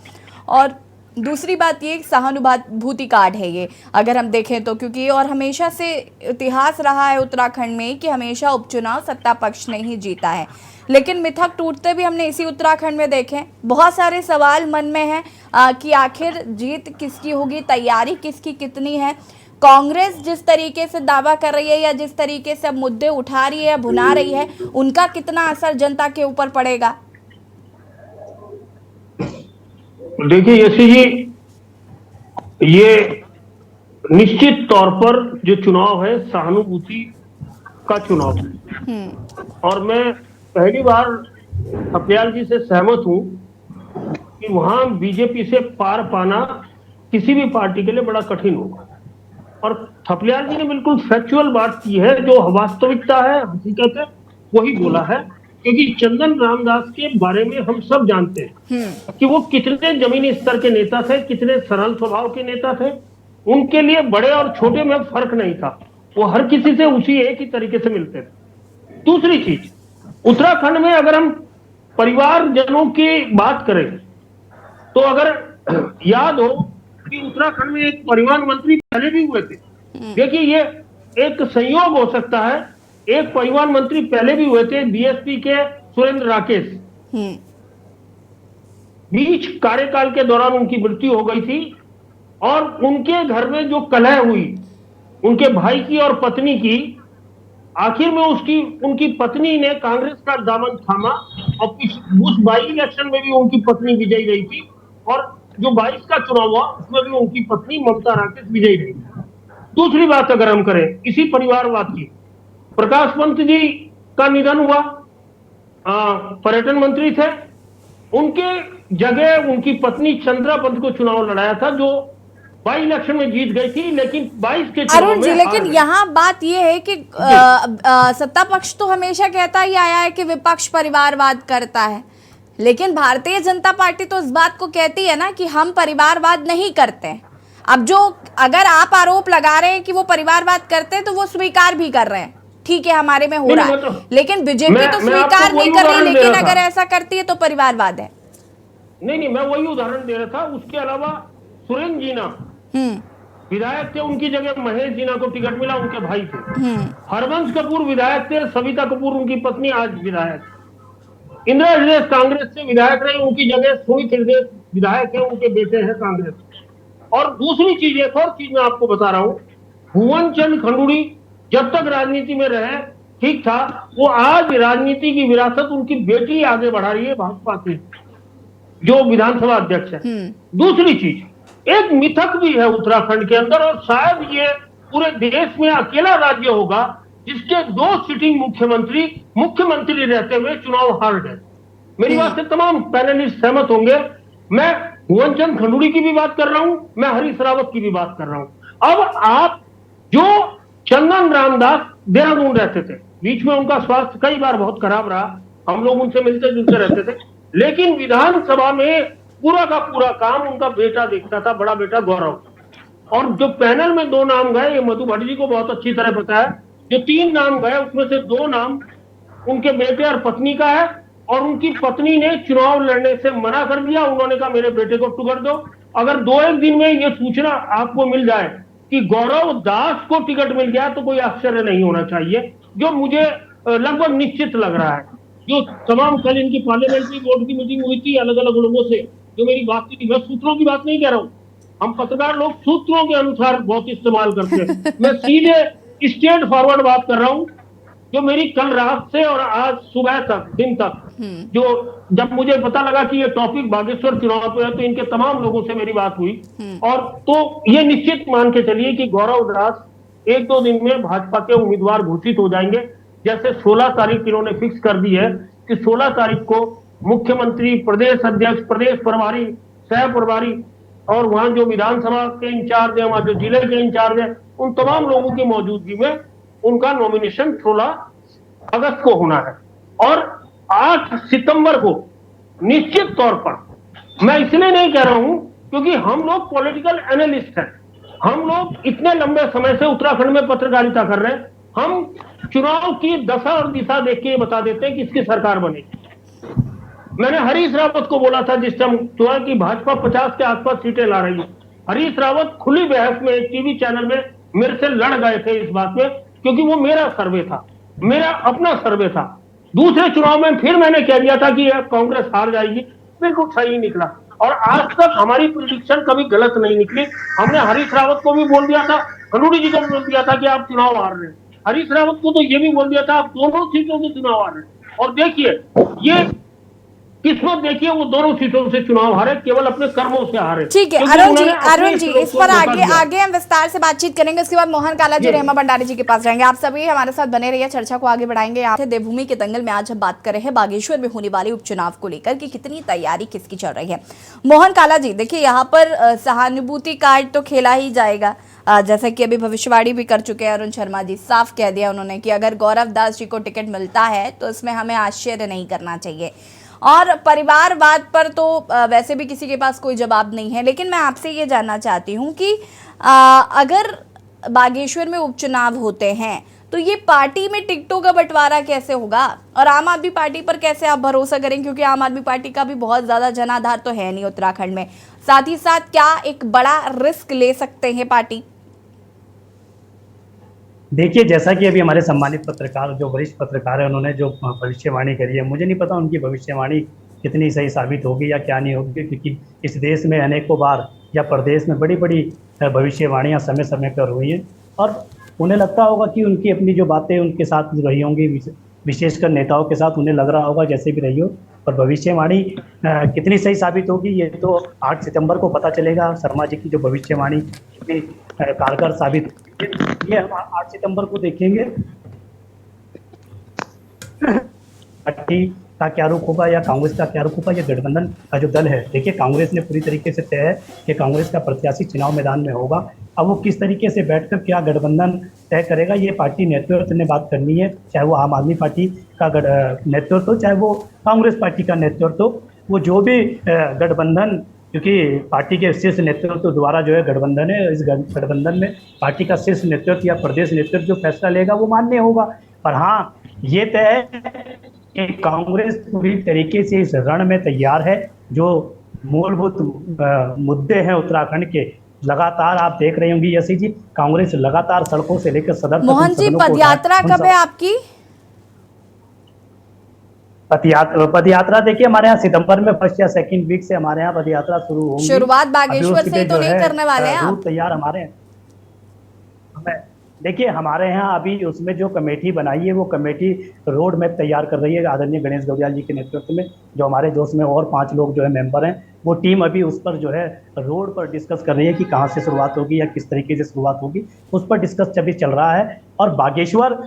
और दूसरी बात ये सहानुभूति कार्ड है ये, अगर हम देखें तो, क्योंकि और हमेशा से इतिहास रहा है उत्तराखंड में कि हमेशा उपचुनाव सत्ता पक्ष ने ही जीता है, लेकिन मिथक टूटते भी हमने इसी उत्तराखंड में देखे। बहुत सारे सवाल मन में हैं कि आखिर जीत किसकी होगी, तैयारी किसकी कितनी है। कांग्रेस जिस तरीके से दावा कर रही है या जिस तरीके से अब मुद्दे उठा रही है या भुना रही है, उनका कितना असर जनता के ऊपर पड़ेगा? देखिए यशी जी, ये निश्चित तौर पर जो चुनाव है सहानुभूति का चुनाव है, और मैं पहली बार थपलियाल जी से सहमत हूं कि वहां बीजेपी से पार पाना किसी भी पार्टी के लिए बड़ा कठिन होगा। और थपलियाल जी ने बिल्कुल फैक्चुअल बात की है, जो वास्तविकता है, हकीकत है, वही बोला है। क्योंकि चंदन रामदास के बारे में हम सब जानते हैं कि वो कितने जमीनी स्तर के नेता थे, कितने सरल स्वभाव के नेता थे। उनके लिए बड़े और छोटे में फर्क नहीं था, वो हर किसी से उसी एक ही तरीके से मिलते थे। दूसरी चीज, उत्तराखंड में अगर हम परिवारजनों की बात करें तो अगर याद हो कि उत्तराखंड में एक परिवहन मंत्री पहले भी हुए थे। देखिए, ये एक संयोग हो सकता है, एक परिवहन मंत्री पहले भी हुए थे, बीएसपी के सुरेंद्र राकेश। बीच कार्यकाल के दौरान उनकी मृत्यु हो गई थी, और उनके घर में जो कलह हुई उनके भाई की और पत्नी की, आखिर में उनकी पत्नी ने कांग्रेस का दामन थामा, और उस बाई इलेक्शन में भी उनकी पत्नी विजयी रही थी, और जो 22 का चुनाव हुआ उसमें भी उनकी पत्नी ममता राकेश विजयी रही। दूसरी बात अगर हम करें इसी परिवारवाद की, प्रकाश पंत जी का निधन हुआ, पर्यटन मंत्री थे, उनके जगह उनकी पत्नी चंद्रा पंत को चुनाव लड़ाया था, जो बाई इलेक्शन में जीत गई थी, लेकिन 22 के चुनाव अरुण जी, लेकिन यहाँ बात यह है कि सत्ता पक्ष तो हमेशा कहता ही आया है कि विपक्ष परिवारवाद करता है, लेकिन भारतीय जनता पार्टी तो इस बात को कहती है ना कि हम परिवारवाद नहीं करते हैं। अब जो अगर आप आरोप लगा रहे हैं कि वो परिवारवाद करते हैं तो वो स्वीकार भी कर रहे हैं, ठीक है, हमारे में हो रहा है, लेकिन बीजेपी तो स्वीकार नहीं कर रही, लेकिन अगर ऐसा करती है तो परिवारवाद है। नहीं, मैं वही उदाहरण दे रहा था। उसके अलावा सुरेंद्र जीना विधायक थे, उनकी जगह महेश जीना को टिकट मिला, उनके भाई थे। हरवंश कपूर विधायक थे, सविता कपूर उनकी पत्नी आज विधायक। इंदिरा हृदय कांग्रेस से विधायक रहे, उनकी जगह सुमित हृदय विधायक है, उनके बेटे हैं कांग्रेस। और दूसरी चीज, एक और चीज मैं आपको बता रहा हूं, भुवन चंद खंडूड़ी जब तक राजनीति में रहे ठीक था, वो आज राजनीति की विरासत उनकी बेटी आगे बढ़ा रही है, भाजपा की जो विधानसभा अध्यक्ष है। दूसरी चीज, एक मिथक भी है उत्तराखंड के अंदर, और शायद ये पूरे देश में अकेला राज्य होगा जिसके 2 सिटिंग मुख्यमंत्री रहते हुए चुनाव हार गए। मेरी बात से तमाम पैनलिस्ट सहमत होंगे। मैं भुवन चंद खंडूड़ी की भी बात कर रहा हूं, मैं हरीश रावत की भी बात कर रहा हूं। अब आप जो चंदन रामदास देहरादून रहते थे, बीच में उनका स्वास्थ्य कई बार बहुत खराब रहा, हम लोग उनसे मिलते जुलते रहते थे, लेकिन विधानसभा में पूरा का पूरा काम उनका बेटा देखता था, बड़ा बेटा गौरव। और जो पैनल में 2 नाम गए, ये मधु भट्ट जी को बहुत अच्छी तरह पता है, जो 3 नाम गए उसमें से 2 नाम उनके बेटे और पत्नी का है, और उनकी पत्नी ने चुनाव लड़ने से मना कर दिया। उन्होंने कहा मेरे बेटे को टिकट दो। अगर 2-1 दिन में ये सूचना आपको मिल जाए कि गौरव दास को टिकट मिल गया तो कोई आश्चर्य नहीं होना चाहिए, जो मुझे लगभग निश्चित लग रहा है। जो तमाम कल इनकी पार्लियामेंट्री बोर्ड की मीटिंग हुई थी अलग अलग लोगों से, जो मेरी बात की थी, मैं सूत्रों की बात नहीं कह रहा हूं, हम पत्रकार लोग सूत्रों के अनुसार बहुत इस्तेमाल करते हैं, मैं सीधे स्ट्रेट फॉरवर्ड बात कर रहा हूं। जो मेरी कल रात से और आज सुबह तक, दिन तक, जो जब मुझे पता लगा कि ये टॉपिक बागेश्वर चुनाव पे है, तो इनके तमाम लोगों से मेरी बात हुई, और तो ये निश्चित मान के चलिए कि गौरव दास 1-2 दिन में भाजपा के उम्मीदवार घोषित हो जाएंगे। जैसे 16 तारीख इन्होंने फिक्स कर दी है कि 16 तारीख को मुख्यमंत्री, प्रदेश अध्यक्ष, प्रदेश प्रभारी, सह प्रभारी और वहां जो विधानसभा के इंचार्ज है, वहां जो जिले के इंचार्ज है, उन तमाम लोगों की मौजूदगी में उनका नॉमिनेशन 16 अगस्त को होना है। और 8 सितंबर को निश्चित तौर पर, मैं इसलिए नहीं कह रहा हूं क्योंकि हम लोग पॉलिटिकल एनालिस्ट हैं, हम लोग इतने लंबे समय से उत्तराखंड में पत्रकारिता कर रहे हैं, हम चुनाव की दशा और दिशा देख के बता देते हैं किसकी सरकार बनेगी। मैंने हरीश रावत को बोला था जिस टाइम चुनाव की भाजपा 50 के आसपास सीटें ला रही है, हरीश रावत खुली बहस में एक टीवी चैनल में मेरे से लड़ गए थे इस बात में, क्योंकि वो मेरा सर्वे था, मेरा अपना सर्वे था। दूसरे चुनाव में फिर मैंने कह दिया था कि कांग्रेस हार जाएगी, बिल्कुल सही निकला, और आज तक हमारी प्रेडिक्शन कभी गलत नहीं निकली। हमने हरीश रावत को भी बोल दिया था, खंडूड़ी जी को भी बोल दिया था कि आप चुनाव हार रहे हैं, हरीश रावत को तो ये भी बोल दिया था आप दोनों सीटों से चुनाव हार रहे हैं। और देखिए ये किस्मत, देखिए वो दोनों सीटों से चुनाव हारे, केवल अपने कर्मों से हारे। ठीक है अरुण जी इस पर आगे हम विस्तार से बातचीत करेंगे। उसके बाद मोहन काला जी, रहमा भंडारी जी के पास जाएंगे। आप सभी हमारे साथ बने रहिए, चर्चा को आगे बढ़ाएंगे। आप देवभूमि के दंगल में आज हम बात कर रहे हैं बागेश्वर में होने वाले उपचुनाव को लेकर कि कितनी तैयारी किसकी चल रही है। मोहन काला जी, देखिए यहाँ पर सहानुभूति कार्ड तो खेला ही जाएगा, जैसा कि अभी भविष्यवाणी भी कर चुके हैं अरुण शर्मा जी। साफ कह दिया उन्होंने कि अगर गौरव दास जी को टिकट मिलता है तो इसमें हमें आश्चर्य नहीं करना चाहिए। और परिवारवाद पर तो वैसे भी किसी के पास कोई जवाब नहीं है, लेकिन मैं आपसे ये जानना चाहती हूँ कि अगर बागेश्वर में उपचुनाव होते हैं तो ये पार्टी में टिकटों का बंटवारा कैसे होगा, और आम आदमी पार्टी पर कैसे आप भरोसा करें, क्योंकि आम आदमी पार्टी का भी बहुत ज़्यादा जनाधार तो है नहीं उत्तराखंड में। साथ ही साथ क्या एक बड़ा रिस्क ले सकते हैं पार्टी? देखिए, जैसा कि अभी हमारे सम्मानित पत्रकार, जो वरिष्ठ पत्रकार है, उन्होंने जो भविष्यवाणी करी है, मुझे नहीं पता उनकी भविष्यवाणी कितनी सही साबित होगी या क्या नहीं होगी, क्योंकि इस देश में अनेकों बार या प्रदेश में बड़ी बड़ी भविष्यवाणियाँ समय समय पर हुई हैं, और उन्हें लगता होगा कि उनकी अपनी जो बातें उनके साथ रही होंगी, विशेषकर नेताओं के साथ, उन्हें लग रहा होगा जैसे भी रही हो, पर भविष्यवाणी कितनी सही साबित होगी ये तो 8 सितंबर को पता चलेगा। शर्मा जी की जो भविष्यवाणी कितनी कारगर साबित, ये हम 8 सितंबर को देखेंगे। पार्टी का क्या रुख होगा या कांग्रेस का क्या रुख होगा, ये गठबंधन का जो दल है, देखिए कांग्रेस ने पूरी तरीके से तय है कि कांग्रेस का प्रत्याशी चुनाव मैदान में होगा। अब वो किस तरीके से बैठकर क्या गठबंधन तय करेगा, ये पार्टी नेतृत्व ने बात करनी है, चाहे वो आम आदमी पार्टी का नेतृत्व हो, चाहे वो कांग्रेस पार्टी का नेतृत्व हो। वो जो भी गठबंधन, क्योंकि पार्टी के शीर्ष नेतृत्व द्वारा जो है गठबंधन है, इस गठबंधन में पार्टी का शीर्ष नेतृत्व या प्रदेश नेतृत्व जो फैसला लेगा वो मान्य होगा। पर हाँ, ये तय है कि कांग्रेस पूरी तरीके से इस रण में तैयार है। जो मूलभूत मुद्दे हैं उत्तराखंड के, लगातार आप देख रहे होंगे यशी जी, कांग्रेस लगातार सड़कों से लेकर सदर। मोहन जी, पदयात्रा कब है आपकी? पदयात्रा देखिए हमारे यहाँ सितंबर में 1st या 2nd वीक से हमारे यहाँ पदयात्रा शुरू होगी। शुरुआत बागेश्वर से तो नहीं करने वाले हैं आप? तैयार हमारे देखिए, हमारे यहाँ अभी उसमें जो कमेटी बनाई है वो कमेटी रोड मैप तैयार कर रही है आदरणीय गणेश गौरियाल जी के नेतृत्व में। जो हमारे जोश में और 5 लोग जो है मेंबर हैं, वो टीम अभी उस पर जो है रोड पर डिस्कस कर रही है कि कहाँ से शुरुआत होगी या किस तरीके से शुरुआत होगी, उस पर डिस्कस अभी चल रहा है। और बागेश्वर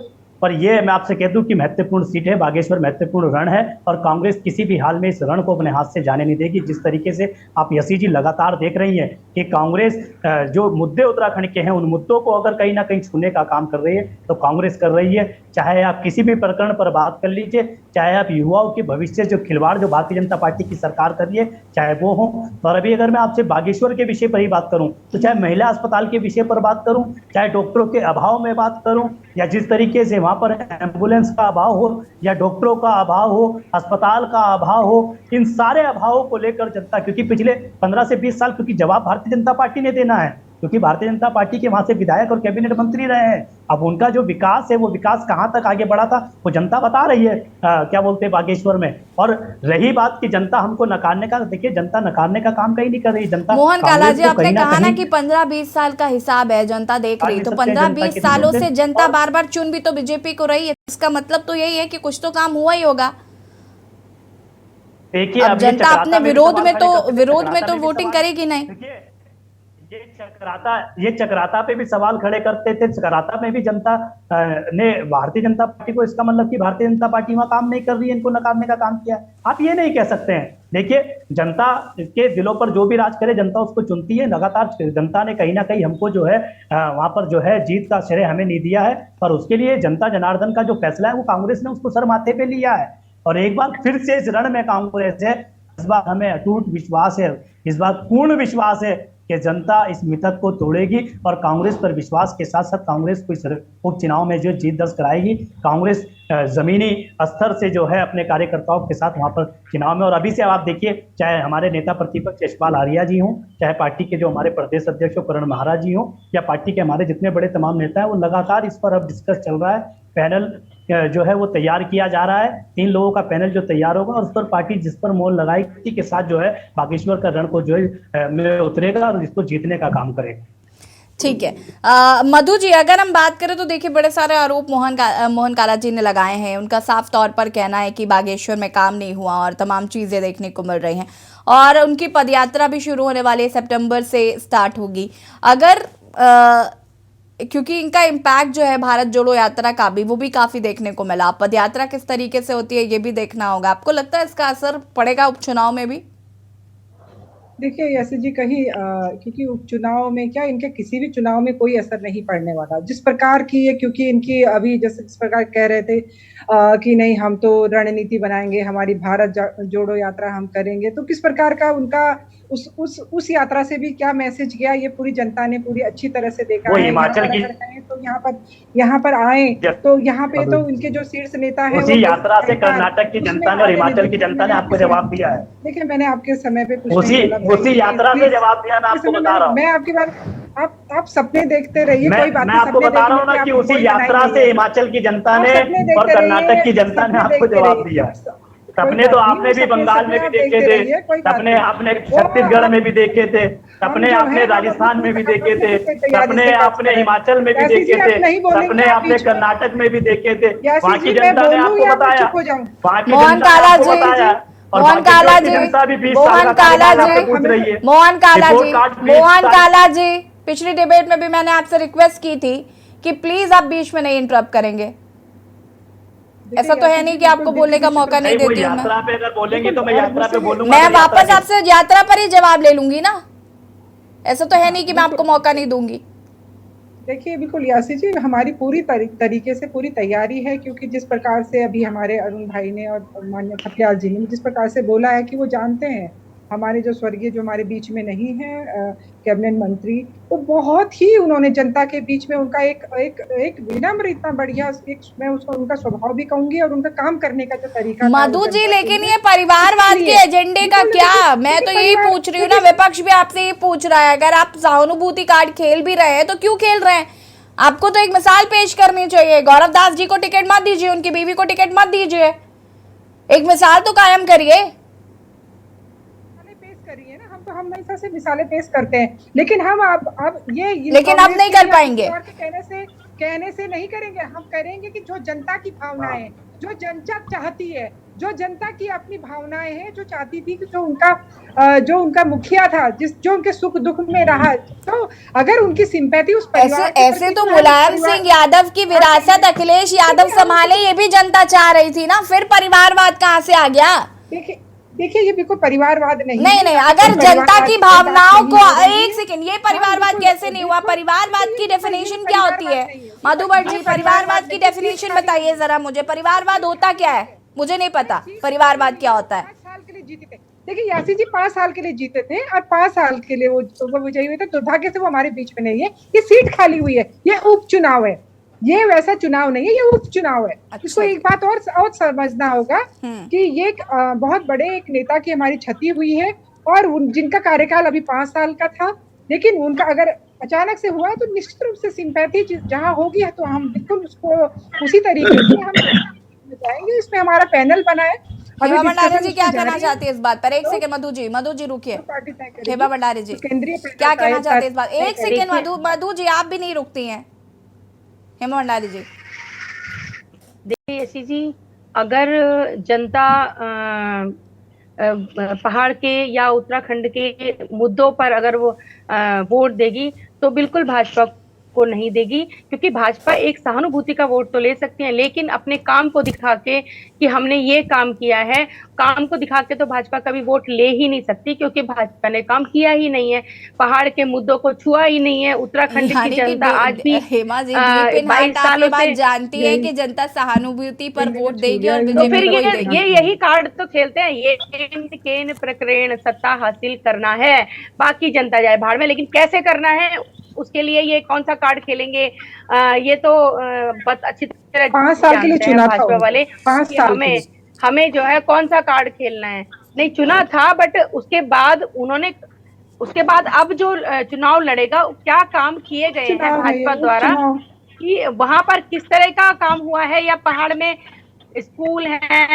पर ये मैं आपसे कह दूं कि महत्वपूर्ण सीट है, बागेश्वर महत्वपूर्ण रण है और कांग्रेस किसी भी हाल में इस रण को अपने हाथ से जाने नहीं देगी। जिस तरीके से आप यसी जी लगातार देख रही हैं कि कांग्रेस जो मुद्दे उत्तराखंड के हैं उन मुद्दों को अगर कहीं ना कहीं छूने का काम कर रही है तो कांग्रेस कर रही है। चाहे आप किसी भी प्रकरण पर बात कर लीजिए, चाहे आप युवाओं के भविष्य जो खिलवाड़ जो भारतीय जनता पार्टी की सरकार कर रही है चाहे वो हो। और अभी अगर मैं आपसे बागेश्वर के विषय पर ही बात करूं तो चाहे महिला अस्पताल के विषय पर बात करूं, चाहे डॉक्टरों के अभाव में बात करूं, या जिस तरीके से वहां पर एम्बुलेंस का अभाव हो या डॉक्टरों का अभाव हो, अस्पताल का अभाव हो, इन सारे अभावों को लेकर जनता, क्योंकि पिछले 15 से 20 साल क्योंकि जवाब भारतीय जनता पार्टी ने देना है, क्योंकि भारतीय जनता पार्टी के वहां से विधायक और कैबिनेट मंत्री रहे हैं। अब उनका जो विकास है वो विकास कहां तक आगे बढ़ा था वो जनता बता रही है, क्या बोलते हैं बागेश्वर में। और रही बात की जनता हमको नकारने का, देखिए जनता नकारने का काम कहीं नहीं कर रही। जनता मोहन काला जी, आपने कहा ना कि 15-20 साल का हिसाब है जनता देख रही, तो 15-20 सालों से जनता बार बार चुन भी तो बीजेपी को रही है, इसका मतलब तो यही है कि कुछ तो काम हुआ ही होगा। देखिए अब जनता अपने विरोध में तो वोटिंग करेगी नहीं। ये चक्राता पे भी सवाल खड़े करते थे, चक्राता में भी जनता ने भारतीय जनता पार्टी को, इसका मतलब कि भारतीय जनता पार्टी वहां काम नहीं कर रही है, इनको नकारने का काम किया। आप ये नहीं कह सकते हैं। देखिए जनता के दिलों पर जो भी राज करे जनता उसको चुनती है। लगातार जनता ने कहीं ना कहीं हमको जो है वहां पर जो है जीत का श्रेय हमें नहीं दिया है, पर उसके लिए जनता जनार्दन का जो फैसला है वो कांग्रेस ने उसको सर माथे पे लिया है। और एक बार फिर से इस रण में कांग्रेस है। इस बार हमें अटूट विश्वास है, इस बार पूर्ण विश्वास है कि जनता इस मिथक को तोड़ेगी और कांग्रेस पर विश्वास के साथ साथ कांग्रेस को इस उपचुनाव में जो जीत दर्ज कराएगी। कांग्रेस जमीनी स्तर से जो है अपने कार्यकर्ताओं के साथ वहां पर चुनाव में, और अभी से आप देखिए चाहे हमारे नेता प्रतिपक्ष यशपाल आर्या जी हों, चाहे पार्टी के जो हमारे प्रदेश अध्यक्ष करण महाराज जी हों, या पार्टी के हमारे जितने बड़े तमाम नेता हैं, वो लगातार इस पर अब डिस्कस चल रहा है। पैनल जो है वो तैयार किया जा रहा है। 3 लोगों का पैनल जो तैयार होगा और उस पर पार्टी जिस पर मोहर लगाएगी के साथ जो है बागेश्वर का रण को जो है में उतरेगा और इसको जीतने का काम करेगा। ठीक है। मधु जी, अगर हम बात करें तो देखिए बड़े सारे आरोप मोहन काला जी ने लगाए हैं। उनका साफ तौर पर कहना है कि बागेश्वर में काम नहीं हुआ और तमाम चीजें देखने को मिल रही हैं, और उनकी पदयात्रा भी शुरू होने वाली है, सितंबर से स्टार्ट होगी। अगर क्योंकि इनका इम्पैक्ट जो है भारत जोड़ो यात्रा का भी वो भी काफी देखने को मिला, पदयात्रा किस तरीके से होती है ये भी देखना होगा। आपको लगता है इसका असर पड़ेगा उपचुनाव में भी? देखिए ऐसे जी कहीं क्योंकि उपचुनाव में क्या, इनके किसी भी चुनाव में कोई असर नहीं पड़ने वाला जिस प्रकार की है, क्योंकि इनकी अभी जैसे जिस प्रकार कह रहे थे कि नहीं हम तो रणनीति बनाएंगे, हमारी भारत जोड़ो यात्रा हम करेंगे, तो किस प्रकार का उनका उस यात्रा से भी क्या मैसेज गया ये पूरी जनता ने पूरी अच्छी तरह से देखा है। हिमाचल की तो यहाँ पर आए तो यहाँ पे तो इनके जो शीर्ष नेता है उसी यात्रा से कर्नाटक की जनता ने और हिमाचल की जनता ने आपको जवाब दिया है। देखिए मैंने आपके समय पे उसी यात्रा से जवाब दिया, मैं आपको बता रहा हूँ। मैं आपकी बात आप सपने देखते रहिए, कोई बात मैं आपको बता रहा हूँ ना कि उसी यात्रा से हिमाचल की जनता ने और कर्नाटक की जनता ने आपको जवाब दिया। सपने तो आपने भी बंगाल में भी देखे थे, सपने आपने छत्तीसगढ़ में भी देखे थे, सपने आपने राजस्थान में भी देखे थे, सपने आपने हिमाचल में भी देखे थे, सपने आपने कर्नाटक में भी देखे थे। वहाँ की जनता ने आपको बताया, वहाँ की जनता ने आपको बताया। मोहन काला जी, पिछली डिबेट में भी मैंने आपसे रिक्वेस्ट की थी कि प्लीज आप बीच में नहीं इंटरप्ट करेंगे। ऐसा तो है नहीं कि आपको बोलने का मौका नहीं देती हूँ। यात्रा पे अगर बोलेंगे तो मैं यात्रा पे बोलूंगा, मैं वापस आपसे यात्रा पर ही जवाब ले लूंगी ना। ऐसा तो है नहीं कि मैं आपको मौका नहीं दूंगी। देखिए बिल्कुल यासी जी, हमारी पूरी तरीके से पूरी तैयारी है, क्योंकि जिस प्रकार से अभी हमारे अरुण भाई ने और माननीय खटियाल जी ने जिस प्रकार से बोला है कि वो जानते हैं हमारे जो स्वर्गीय जो हमारे बीच में नहीं है कैबिनेट मंत्री, वो बहुत ही उन्होंने जनता के बीच में उनका एक विनम्र इतना बढ़िया मैं उसको उनका स्वभाव भी कहूंगी और उनका काम करने का जो तरीका। मधु जी, लेकिन ये परिवारवाद के एजेंडे का क्या, मैं तो यही पूछ रही हूँ ना, विपक्ष भी आपसे ये पूछ रहा है। अगर आप सहानुभूति कार्ड खेल भी रहे हैं तो क्यों खेल रहे हैं? आपको तो एक मिसाल पेश करनी चाहिए। गौरव दास जी को टिकट मत दीजिए, उनकी बीवी को टिकट मत दीजिए, एक मिसाल तो कायम करिए। करिए ना, हम हमेशा से मिसालें पेश करते हैं, लेकिन हम अब ये लेकिन अब नहीं कर पाएंगे। कहने से नहीं करेंगे, हम करेंगे कि जो जनता की भावनाएं, जो जनता चाहती है जो जनता की अपनी भावनाएं हैं, जो चाहती थी कि जो उनका मुखिया था, जो उनके सुख दुख में रहा, तो अगर उनकी सिंपैथी उस परिवार के ऐसे प्रति तो था, मुलायम परिवार- सिंह यादव की विरासत अखिलेश यादव संभाले, ये भी जनता चाह रही थी ना, फिर परिवारवाद कहाँ से आ गया? देखिए ये बिल्कुल परिवारवाद नहीं नहीं नहीं, अगर जनता की भावनाओं को, एक सेकंड, ये परिवारवाद कैसे नहीं हुआ? परिवारवाद की डेफिनेशन क्या होती है? मधुबर जी, परिवारवाद की डेफिनेशन बताइए जरा मुझे। परिवारवाद होता क्या है? मुझे नहीं पता परिवारवाद क्या होता है। 5 साल के लिए जीते थे। देखिए यासी जी 5 साल के लिए जीते थे और 5 साल के लिए वो विजयी हुए थे। दुर्भाग्य से वो हमारे बीच में नहीं है, ये सीट खाली हुई है, ये उपचुनाव है, ये वैसा चुनाव नहीं है, ये उपचुनाव है। इसको एक बात और समझना होगा कि ये बहुत बड़े एक नेता की हमारी क्षति हुई है और जिनका कार्यकाल अभी 5 साल का था, लेकिन उनका अगर अचानक से हुआ तो निश्चित रूप से सिंपैथी जहाँ होगी तो हम बिल्कुल उसको उसी तरीके से हम जाएंगे। इसमें हमारा पैनल बना है। हेमा भंडारी जी क्या कहना चाहती है इस बात पर? एक सेकंड मधु जी रुकिए। हेमा भंडारी जी क्या कहना चाहते हैं इस बात? एक सेकंड मधु जी, आप भी नहीं रुकती हैं। हेमा भंडारी जी, देखिए यशी जी, अगर जनता पहाड़ के या उत्तराखंड के मुद्दों पर अगर वो वोट देगी तो बिल्कुल भाजपा को नहीं देगी, क्योंकि भाजपा एक सहानुभूति का वोट तो ले सकती है, लेकिन अपने काम को दिखा के कि हमने ये काम किया है, काम को दिखा के तो भाजपा कभी वोट ले ही नहीं सकती, क्योंकि भाजपा ने काम किया ही नहीं है, पहाड़ के मुद्दों को छुआ ही नहीं है। उत्तराखंड की जनता आज भी हेमा जी 22 सालों से जानती है कि जनता सहानुभूति पर वोट देगी और तो फिर बीजेपी ये यही कार्ड तो खेलते हैं, ये केन प्रकरण सत्ता हासिल करना है, बाकी जनता जाए भाड़ में, लेकिन कैसे करना है उसके लिए ये कौन सा कार्ड खेलेंगे? ये तो बहुत अच्छी तरह 5 साल के लिए चुना था भाजपा वाले, 5 साल हमें जो है कौन सा कार्ड खेलना है। नहीं चुना था, बट उसके बाद अब जो चुनाव लड़ेगा क्या काम किए गए हैं भाजपा द्वारा, कि वहां पर किस तरह का काम हुआ है, या पहाड़ में स्कूल है,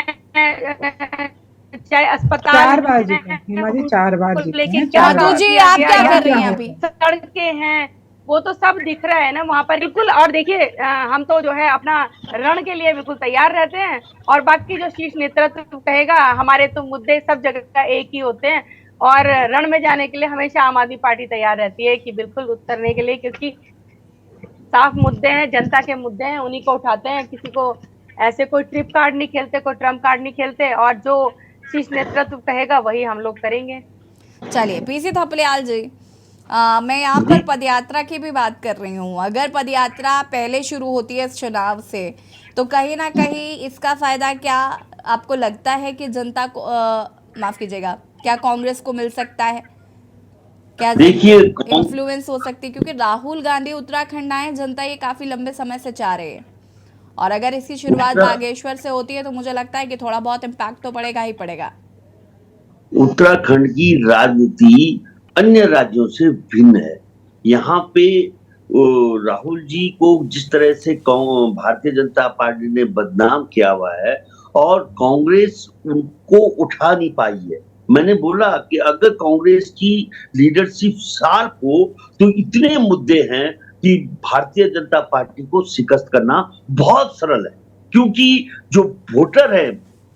चाहे अस्पताल, 4 बार जीते हिमा जी, 4 बार जीते। लेकिन मधु जी आप क्या कर रही हैं अभी? सड़कें हैं, वो तो सब दिख रहा है ना वहां पर बिल्कुल। और देखिए हम तो जो है अपना रण के लिए बिल्कुल तैयार रहते हैं, और बाकी जो शीर्ष नेतृत्व कहेगा, हमारे तो मुद्दे सब जगह एक ही होते हैं, और रण में जाने के लिए हमेशा आम आदमी पार्टी तैयार रहती है कि बिल्कुल उतरने के लिए, क्योंकि साफ मुद्दे हैं, जनता के मुद्दे हैं, उन्हीं को उठाते हैं। किसी को ऐसे कोई ट्रिप कार्ड नहीं खेलते, कोई ट्रम्प कार्ड नहीं खेलते, और जो शीर्ष नेतृत्व कहेगा वही हम लोग करेंगे। चलिए पीसी थपलियाल जी, मैं यहाँ पर पदयात्रा की भी बात कर रही हूँ। अगर पदयात्रा पहले शुरू होती है इस चुनाव से, तो कहीं ना कहीं इसका फायदा क्या आपको लगता है कि जनता को माफ कीजिएगा, क्या कांग्रेस को मिल सकता है? क्या देखिए इन्फ्लुएंस हो सकती है? क्योंकि राहुल गांधी उत्तराखंड आए, जनता ये काफी लंबे समय से चाह रहे हैं, और अगर इसकी शुरुआत बागेश्वर से होती है तो मुझे लगता है कि थोड़ा बहुत इम्पैक्ट तो पड़ेगा ही पड़ेगा। उत्तराखंड की राजनीति अन्य राज्यों से भिन्न है। यहाँ पे राहुल जी को जिस तरह से भारतीय जनता पार्टी ने बदनाम किया हुआ है, और कांग्रेस उनको उठा नहीं पाई है। मैंने बोला कि अगर कांग्रेस की लीडरशिप शार्प हो तो इतने मुद्दे हैं कि भारतीय जनता पार्टी को शिकस्त करना बहुत सरल है, क्योंकि जो वोटर है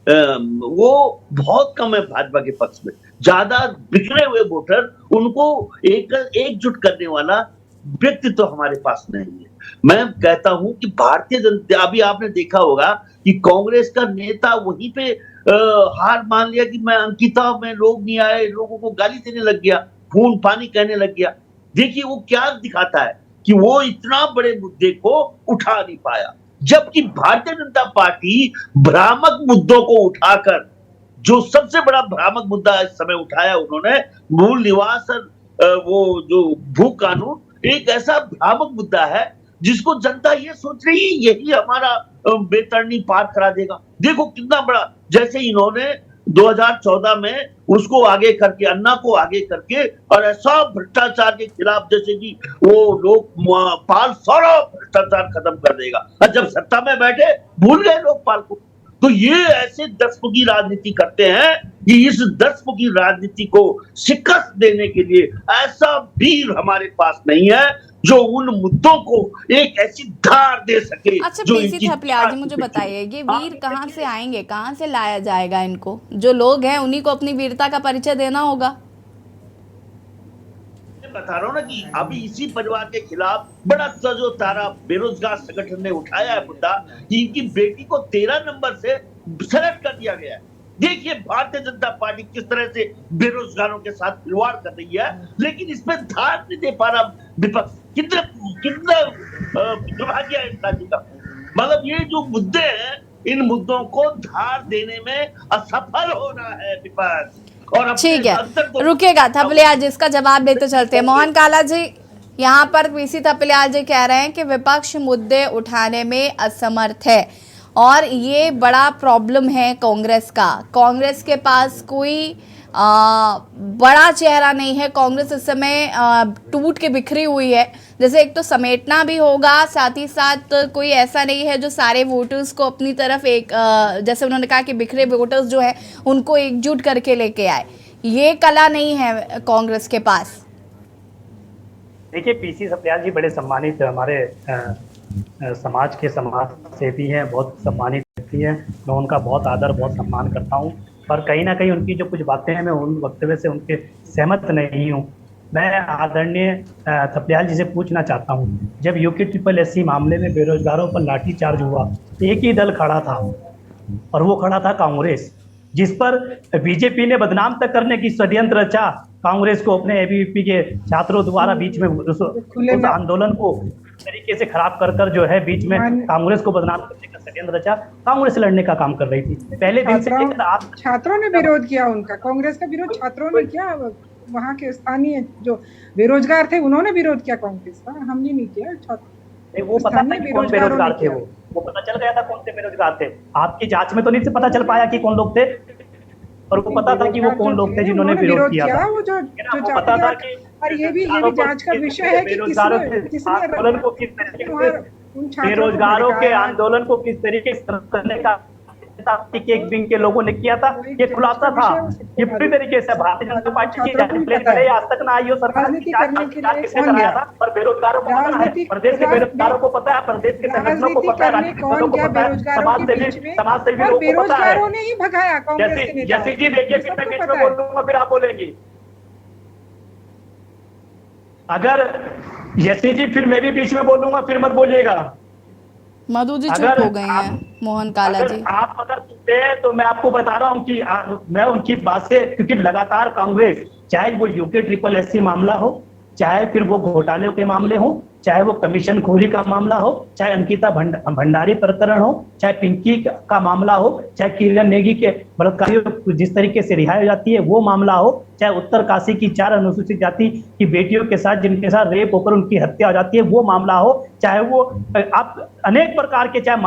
वो बहुत कम है भाजपा के पक्ष में। ज्यादा बिखरे हुए वोटर, उनको एकजुट करने वाला व्यक्ति तो हमारे पास नहीं है। मैं कहता हूं कि भारतीय जनता, अभी आपने देखा होगा कि कांग्रेस का नेता वहीं पे हार मान लिया कि मैं अंकिता में लोग नहीं आए, लोगों को गाली देने लग गया, खून पानी कहने लग गया। देखिए वो क्या दिखाता है कि वो इतना बड़े मुद्दे को उठा नहीं पाया, जबकि भारतीय जनता पार्टी भ्रामक मुद्दों को उठाकर, जो सबसे बड़ा भ्रामक मुद्दा इस समय उठाया उन्होंने, मूल निवास वो जो भू कानून, एक ऐसा भ्रामक मुद्दा है जिसको जनता ये सोच रही है यही हमारा बेतरनी पार करा देगा। देखो कितना बड़ा, जैसे इन्होंने 2014 में उसको आगे करके, अन्ना को आगे करके, और ऐसा भ्रष्टाचार के खिलाफ, जैसे कि वो लोकपाल सारा भ्रष्टाचार खत्म कर देगा, और जब सत्ता में बैठे भूल गए लोकपाल को। तो ये ऐसे दस्म की राजनीति करते हैं कि इस दसमुखी राजनीति को शिकस्त देने के लिए ऐसा वीर हमारे पास नहीं है जो उन मुद्दों को एक ऐसी धार दे सके। अच्छा जो पीसी इनकी थपलियाल जी, मुझे बताइए ये वीर कहाँ से आएंगे, कहाँ से लाया जाएगा इनको? जो लोग हैं उन्हीं को अपनी वीरता का परिचय देना होगा। बता रहा हूँ ना कि अभी इसी परिवार के खिलाफ बड़ा तजो तारा बेरोजगार संगठन ने उठाया है मुद्दा कि इनकी बेटी को 13 नंबर से सेलेक्ट कर दिया गया है। देखिए भारतीय जनता पार्टी किस तरह से बेरोजगारों के साथ खिलवाड़ कर रही है, लेकिन इसमें धार नहीं दे पा रहा विपक्ष। कितना दुर्भाग्य है इस राज्य का। मतलब ये जो मुद्दे हैं, इन मुद्दों को धार देने में असफल हो रहा है विपक्ष। और ठीक है, रुकिएगा थपलियाल जी, इसका जवाब देते चलते हैं। मोहन काला जी, यहाँ पर पीसी थपलियाल जी कह रहे हैं कि विपक्ष मुद्दे उठाने में असमर्थ है और ये बड़ा प्रॉब्लम है कांग्रेस का। कांग्रेस के पास कोई बड़ा चेहरा नहीं है। कांग्रेस इस समय टूट के बिखरी हुई है। जैसे एक तो समेटना भी होगा, साथ ही साथ कोई ऐसा नहीं है जो सारे वोटर्स को अपनी तरफ एक जैसे उन्होंने कहा कि बिखरे वोटर्स जो है उनको एकजुट करके लेके आए। ये कला नहीं है कांग्रेस के पास। देखिए पीसी थपलियाल जी बड़े सम्मानित हमारे समाज के समाज सेवी हैं, बहुत सम्मानित व्यक्ति हैं। मैं उनका बहुत आदर बहुत सम्मान करता हूँ, पर कहीं ना कहीं उनकी जो कुछ बातें हैं मैं उन वक्तव्य से उनके सहमत नहीं हूँ। मैं आदरणीय थपलियाल जी से पूछना चाहता हूँ, जब UP-SSC मामले में बेरोजगारों पर लाठीचार्ज हुआ, एक ही दल खड़ा था और वो खड़ा था कांग्रेस, जिस पर बीजेपी ने बदनाम तक करने की षड्यंत्र रचा। कांग्रेस को अपने ABVP के छात्रों द्वारा बीच में उस आंदोलन को तरीके से खराब कर जो है बीच में कांग्रेस को बदनाम करने का षड्यंत्र रचा। कांग्रेस लड़ने का काम कर रही थी पहले दिन से लेकर आज। छात्रों ने विरोध किया उनका, कांग्रेस का विरोध छात्रों ने किया। वहाँ के स्थानीय जो बेरोजगार थे उन्होंने विरोद किया कांग्रेस का, हमने नहीं किया। छात्र वो पता था कि कौन बेरोजगार थे, वो पता चल गया था कौन से बेरोजगार थे। आपकी जांच में तो नहीं से पता चल पाया कि कौन लोग थे, और वो पता था कि वो कौन लोग थे जिन्होंने विरोध किया था। वो जो पता था कि और ये भी जांच का विषय है कि आंदोलन को किस तरीके से बेरोजगारों के आंदोलन को किस तरीके से करने का एक विंग के लोगों ने किया था, ये खुलासा था। ये पूरी तरीके से भारतीय जनता पार्टी की आज तक ना आई हो सरकार किसने कराया था, पर बेरोजगारों को पता है, प्रदेश के बेरोजगारों को पता है, प्रदेश के संगठनों को पता है, राजनीतिज्ञों को पता है, समाज सेवी लोगों को पता है। जैसे जी देखिए फिर मैं बीच में बोलूंगा फिर आप बोलेंगी। अगर जैसे जी फिर मैं भी बीच में बोलूंगा फिर मत बोलिएगा। मधु जी चुप हो गए हैं। मोहन काला जी, आप अगर सुनते हैं तो मैं आपको बता रहा हूँ कि मैं उनकी बात से, क्योंकि लगातार कांग्रेस, चाहे वो UP-SSC मामला हो, चाहे फिर वो घोटाले के मामले हो, चाहे वो कमीशन खोरी का मामला हो, चाहे अंकिता भंडारी प्रकरण हो, चाहे पिंकी का मामला हो, चाहे किरण नेगी के बलात्कारियों जिस तरीके से रिहाई हो जाती है वो मामला हो, चाहे उत्तर काशी की 4 अनुसूचित जाति की बेटियों के साथ जिनके साथ रेप होकर उनकी हत्या हो जाती है वो मामला हो, चाहे वो आप अनेक प्रकार के, चाहे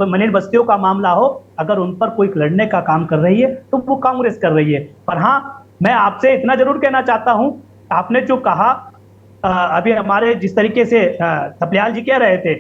मलिन बस्तियों का मामला हो, अगर उन पर कोई लड़ने का काम कर रही है तो वो कांग्रेस कर रही है। पर हाँ, मैं आपसे इतना जरूर कहना चाहता हूँ, आपने जो कहा अभी हमारे जिस तरीके से थपलियाल जी कह रहे थे,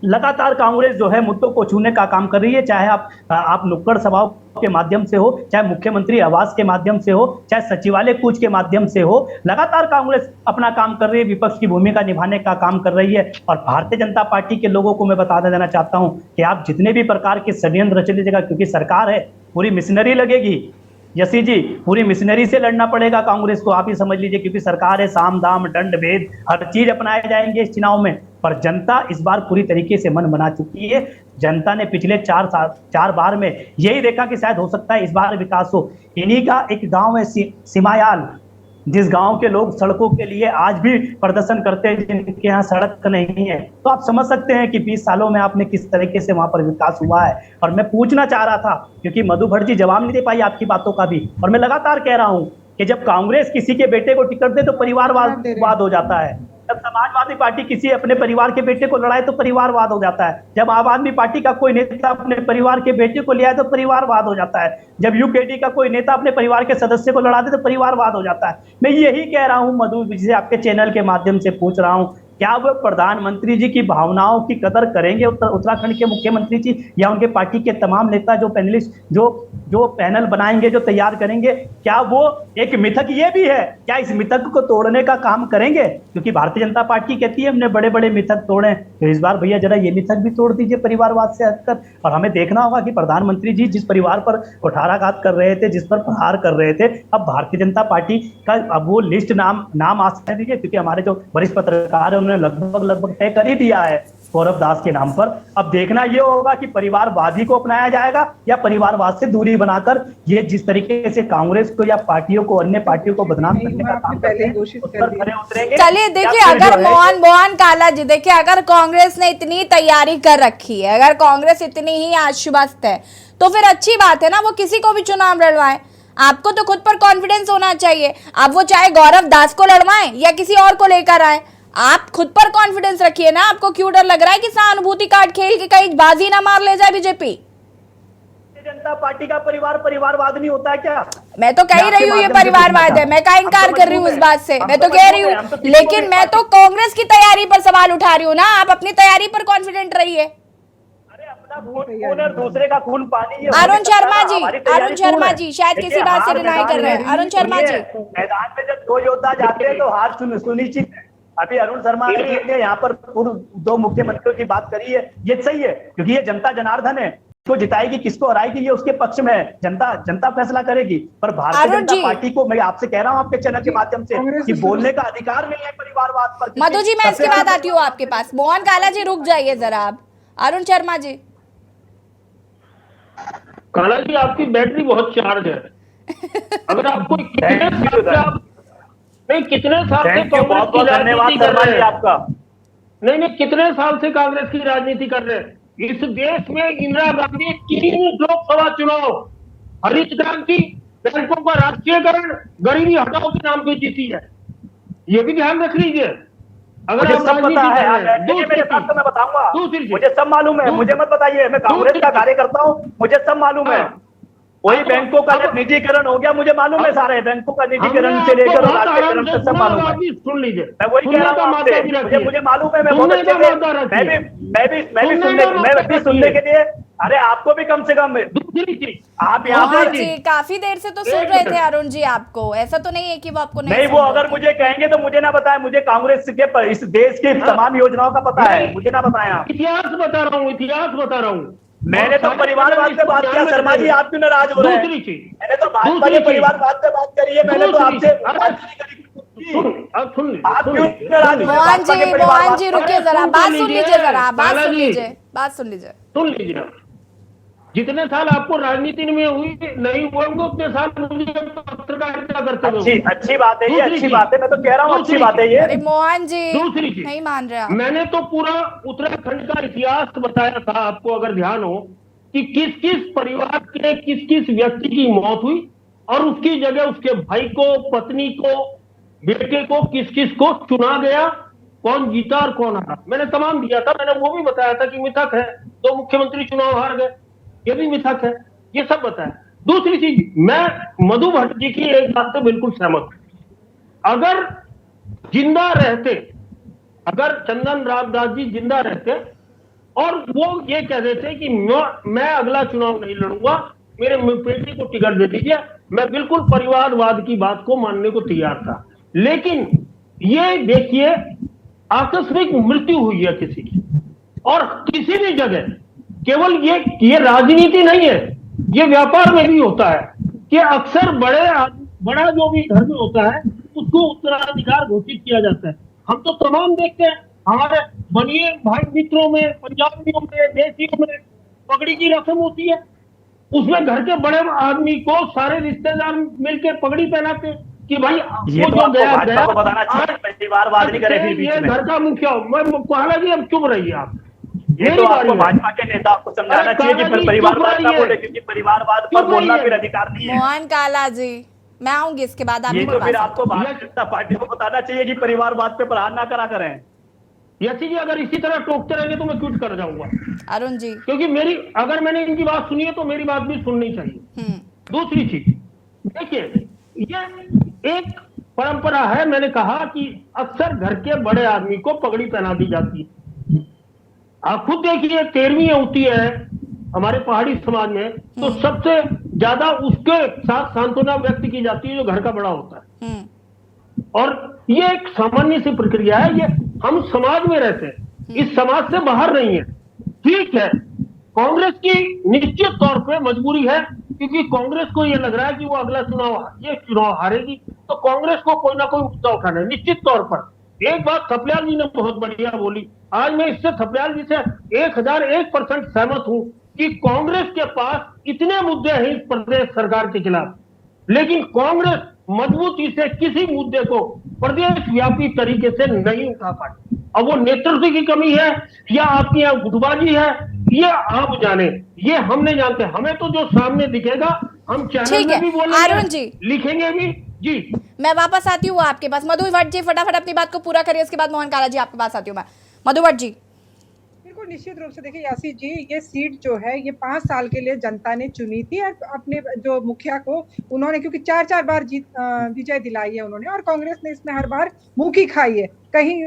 लगातार कांग्रेस जो है मुद्दों को छूने का काम कर रही है, चाहे आप नुक्कड़ सभाओं के माध्यम से हो, चाहे मुख्यमंत्री आवास के माध्यम से हो, चाहे सचिवालय कूच के माध्यम से हो, लगातार कांग्रेस अपना काम कर रही है, विपक्ष की भूमिका निभाने का काम कर रही है। और भारतीय जनता पार्टी के लोगों को मैं बता देना चाहता हूं कि आप जितने भी प्रकार के षड्यंत्र रच लीजिएगा, क्योंकि सरकार है, पूरी मिशनरी लगेगी। यसी जी, पूरी मिशनरी से लड़ना पड़ेगा कांग्रेस को, आप ही समझ लीजिए, क्योंकि सरकार है, साम दाम दंड भेद हर चीज अपनाए जाएंगे इस चुनाव में। पर जनता इस बार पूरी तरीके से मन बना चुकी है। जनता ने पिछले 4 बार में यही देखा कि शायद हो सकता है इस बार विकास हो। इन्हीं का एक गांव है सिमायाल, जिस गांव के लोग सड़कों के लिए आज भी प्रदर्शन करते हैं, जिनके यहाँ सड़क नहीं है। तो आप समझ सकते हैं कि 20 सालों में आपने किस तरीके से वहां पर विकास हुआ है। और मैं पूछना चाह रहा था, क्योंकि मधु भट्ट जी जवाब नहीं दे पाई आपकी बातों का भी, और मैं लगातार कह रहा हूं कि जब कांग्रेस किसी के बेटे को टिकट दे तो परिवारवाद हो जाता है, जब समाजवादी पार्टी किसी अपने परिवार के बेटे को लड़ाए तो परिवारवाद हो जाता है, जब आम आदमी पार्टी का कोई नेता अपने परिवार के बेटे को ले आए तो परिवारवाद हो जाता है, जब UKD का कोई नेता अपने परिवार के सदस्य को लड़ा दे तो परिवारवाद हो जाता है। मैं यही कह रहा हूं मधु जी से, आपके चैनल के माध्यम से पूछ रहा हूं कि क्या वो प्रधानमंत्री जी की भावनाओं की कदर करेंगे उत्तराखंड के मुख्यमंत्री जी या उनके पार्टी के तमाम नेता जो पैनलिस्ट जो पैनल बनाएंगे, जो तैयार करेंगे, क्या वो एक मिथक ये भी है, क्या इस मिथक को तोड़ने का काम करेंगे? क्योंकि भारतीय जनता पार्टी कहती है हमने बड़े बड़े मिथक तोड़े, तो इस बार भैया जरा ये मिथक भी तोड़ दीजिए परिवारवाद से हटकर। और हमें देखना होगा कि प्रधानमंत्री जी जिस परिवार पर कुठाराघात कर रहे थे, जिस पर प्रहार कर रहे थे, अब भारतीय जनता पार्टी का अब वो लिस्ट नाम आ सकते हैं, क्योंकि हमारे जो वरिष्ठ पत्रकार है उन्होंने लगभग तय कर ही दिया है गौरव दास के नाम पर। अब देखना ये होगा कि परिवारवादी को अपनाया जाएगा या परिवारवाद से दूरी बनाकर ये जिस तरीके से कांग्रेस को या पार्टियों को, अन्य पार्टियों को बदनाम करने का काम पहले घोषित कर दिया। चलिए देखिए, अगर मोहन काला जी, देखिए अगर कांग्रेस ने इतनी तैयारी कर रखी है, अगर कांग्रेस इतनी ही आश्वस्त है, तो फिर अच्छी बात है ना, वो किसी को भी चुनाव लड़वाएं। आपको तो खुद पर कॉन्फिडेंस होना चाहिए। अब वो चाहे गौरव दास को लड़वाएं या किसी और को लेकर आए, आप खुद पर कॉन्फिडेंस रखिए ना। आपको क्यों डर लग रहा है कि सहानुभूति कार्ड खेल के कहीं बाजी ना मार ले जाए बीजेपी? जनता पार्टी का परिवारवाद नहीं होता है क्या? मैं तो कह ही रही हूँ ये परिवारवाद है, मैं क्या इनकार कर रही हूँ इस बात से, मैं तो कह रही हूँ, लेकिन मैं तो कांग्रेस की तैयारी पर सवाल उठा रही हूँ ना। आप अपनी तैयारी पर कॉन्फिडेंट रहिए। दूसरे का खून पानी। अरुण शर्मा जी शायद किसी बात से डिनाई कर रहे हैं। अरुण शर्मा जी, मैदान में जब दो योद्धा जाते हैं तो हार सुनिश्चित है। अभी अरुण शर्मा ने यहाँ पर पूर्व दो मुख्यमंत्रियों की बात करी है, ये सही है, क्योंकि ये जनता जनार्दन है, किसको जिताएगी किसको हराएगी ये उसके पक्ष में है, जनता फैसला करेगी। पर भारतीय जनता पार्टी को मैं आपसे कह रहा हूँ आपके चैनल के माध्यम से कि बोलने का अधिकार नहीं है परिवारवाद पर। मधु जी मैं इसके बाद आती हूँ आपके पास। मोहन काला जी रुक जाइए जरा आप। अरुण शर्मा जी। काला जी आपकी बैटरी बहुत चार्ज है। अगर आपको कितने साल से कांग्रेस की राजनीति कर रहे हैं आपका? नहीं, कितने साल से कांग्रेस की राजनीति कर रहे हैं? इस देश में इंदिरा गांधी 3 लोकसभा चुनाव, हरित क्रांति, बैंकों का राष्ट्रीयकरण, गरीबी हटाओ के नाम पे जीती है। ये भी ध्यान रख लीजिए। अगर मुझे सब पता है, मेरे साथ तो मैं बताऊंगा, मुझे सब मालूम है, मुझे मत बताइए, मैं कांग्रेस का कार्यकर्ता हूँ, मुझे सब मालूम है। वही बैंकों का जब निजीकरण हो गया मुझे मालूम है, सारे बैंकों का निजीकरण से लेकर राष्ट्रीयकरण तक सब मालूम है। सुन लीजिए, मैं वही कह रहा हूँ आपसे, मुझे मालूम है, मैं बहुत अच्छे से मैं भी सुनने के लिए। अरे आपको भी कम से कम आप यहाँ पर काफी देर से तो सुन रहे थे अरुण जी आपको, ऐसा तो नहीं है कि वो आपको नहीं वो अगर मुझे कहेंगे तो मुझे ना बताए, मुझे कांग्रेस के इस देश की तमाम योजनाओं का पता है, मुझे ना बताएं आप। इतिहास बता रहा हूँ। मैंने तो परिवारवाद पे बात किया। शर्मा जी आप क्यों नाराज हो रहे हैं? मैंने तो भाजपा के परिवारवाद पे बात करी है, मैंने तो आपसे मोहन जी रुकिए जरा, बात सुन लीजिए जरा, बात सुन लीजिए। जितने साल आपको राजनीति में नहीं हुए उतने साल मुझे पत्रकारिता करते हुए। अच्छी बात है ये, अच्छी बात है, मैं तो कह रहा हूँ अच्छी बात है ये। अरे मोहन जी दूसरी चीज नहीं मान रहा, मैंने तो पूरा उत्तराखंड का इतिहास बताया था आपको, अगर ध्यान हो, कि किस किस परिवार के किस किस व्यक्ति की मौत हुई और उसकी जगह उसके भाई को, पत्नी को, बेटे को, किस किस को चुना गया, कौन जीता और कौन हारा, मैंने तमाम दिया था। मैंने वो भी बताया था कि मिथक है, 2 मुख्यमंत्री चुनाव हार गए, ये भी मिथक है, ये सब बताया। दूसरी चीज, मैं मधु भट्ट जी की एक बात से बिल्कुल सहमत हूं। अगर जिंदा रहते, अगर चंदन राम दास जी जिंदा रहते और वो ये कह देते कि मैं अगला चुनाव नहीं लड़ूंगा, मेरे बेटे को टिकट दे दीजिए, मैं बिल्कुल परिवारवाद की बात को मानने को तैयार था। लेकिन ये देखिए आकस्मिक मृत्यु हुई है किसी की, और किसी भी जगह केवल ये राजनीति नहीं है, ये व्यापार में भी होता है कि अक्सर बड़ा जो भी धर्म होता है उसको उत्तराधिकार घोषित किया जाता है। हम तो तमाम देखते हैं हमारे बनिए भाई मित्रों में, पंजाबियों में, देसियों में पगड़ी की रस्म होती है, उसमें घर के बड़े आदमी को सारे रिश्तेदार मिलकर पगड़ी पहनाते हैं कि भाई ये तो गया बताना चाहिए, परिवारवाद नहीं करे फिर ये घर का मुखिया। मैं कहला जी अब चुप रहिए आप, ये तो आपको भाजपा के नेता को समझाना चाहिए कि परिवारवाद ना बोले, क्योंकि परिवारवाद पर बोलना फिर अधिकार नहीं है। मोहन काला जी मैं आऊंगी इसके बाद, ये तो फिर आपको भारतीय जनता पार्टी को बताना चाहिए कि परिवारवाद पे प्रहार ना करा करें। यसी जी अगर इसी तरह टोकते रहेंगे तो मैं ट्वीट कर जाऊंगा अरुण जी, क्योंकि अगर मैंने इनकी बात सुनी है तो मेरी बात भी सुननी चाहिए। दूसरी चीज देखिए, ये एक परंपरा है, मैंने कहा कि अक्सर घर के बड़े आदमी को पगड़ी पहना दी जाती है। आप खुद देखिए 13वीं होती है हमारे पहाड़ी समाज में, तो सबसे ज्यादा उसके साथ सांत्वना व्यक्त की जाती है जो घर का बड़ा होता है। और ये एक सामान्य सी प्रक्रिया है, ये हम समाज में रहते हैं, इस समाज से बाहर नहीं है। ठीक है, कांग्रेस की निश्चित तौर पे मजबूरी है, क्योंकि कांग्रेस को ये लग रहा है कि वो अगला चुनाव हारेगी, तो कांग्रेस को कोई ना कोई मुद्दा उठाना है निश्चित तौर पर। एक बात थपलियाल जी ने बहुत बढ़िया बोली, आज मैं इससे थपलियाल जी से 1001% सहमत हूं कि कांग्रेस के पास इतने मुद्दे हैं इस प्रदेश सरकार के खिलाफ, लेकिन कांग्रेस मजबूती से किसी मुद्दे को प्रदेश व्यापी तरीके से नहीं उठा पाती। अब वो नेतृत्व की कमी है या आपकी यहाँ गुटबाजी है, ये आप जाने, ये हम नहीं जानते। हमें तो जो सामने दिखेगा हम चैनल में भी बोलेंगे, लिखेंगे भी। जी मैं वापस आती हूँ आपके पास। मधु भट्ट जी फटाफट अपनी बात को पूरा करिए, उसके बाद मोहन काला जी आपके पास आती हूँ मैं। मधु भट्ट जी। बिल्कुल निश्चित रूप से देखिए यासी जी, ये सीट जो है ये 5 साल के लिए जनता ने चुनी थी और अपने जो मुखिया को उन्होंने, क्योंकि 4 बार विजय दिलाई है उन्होंने, और कांग्रेस ने इसमें हर बार मुंह खाई है कहीं।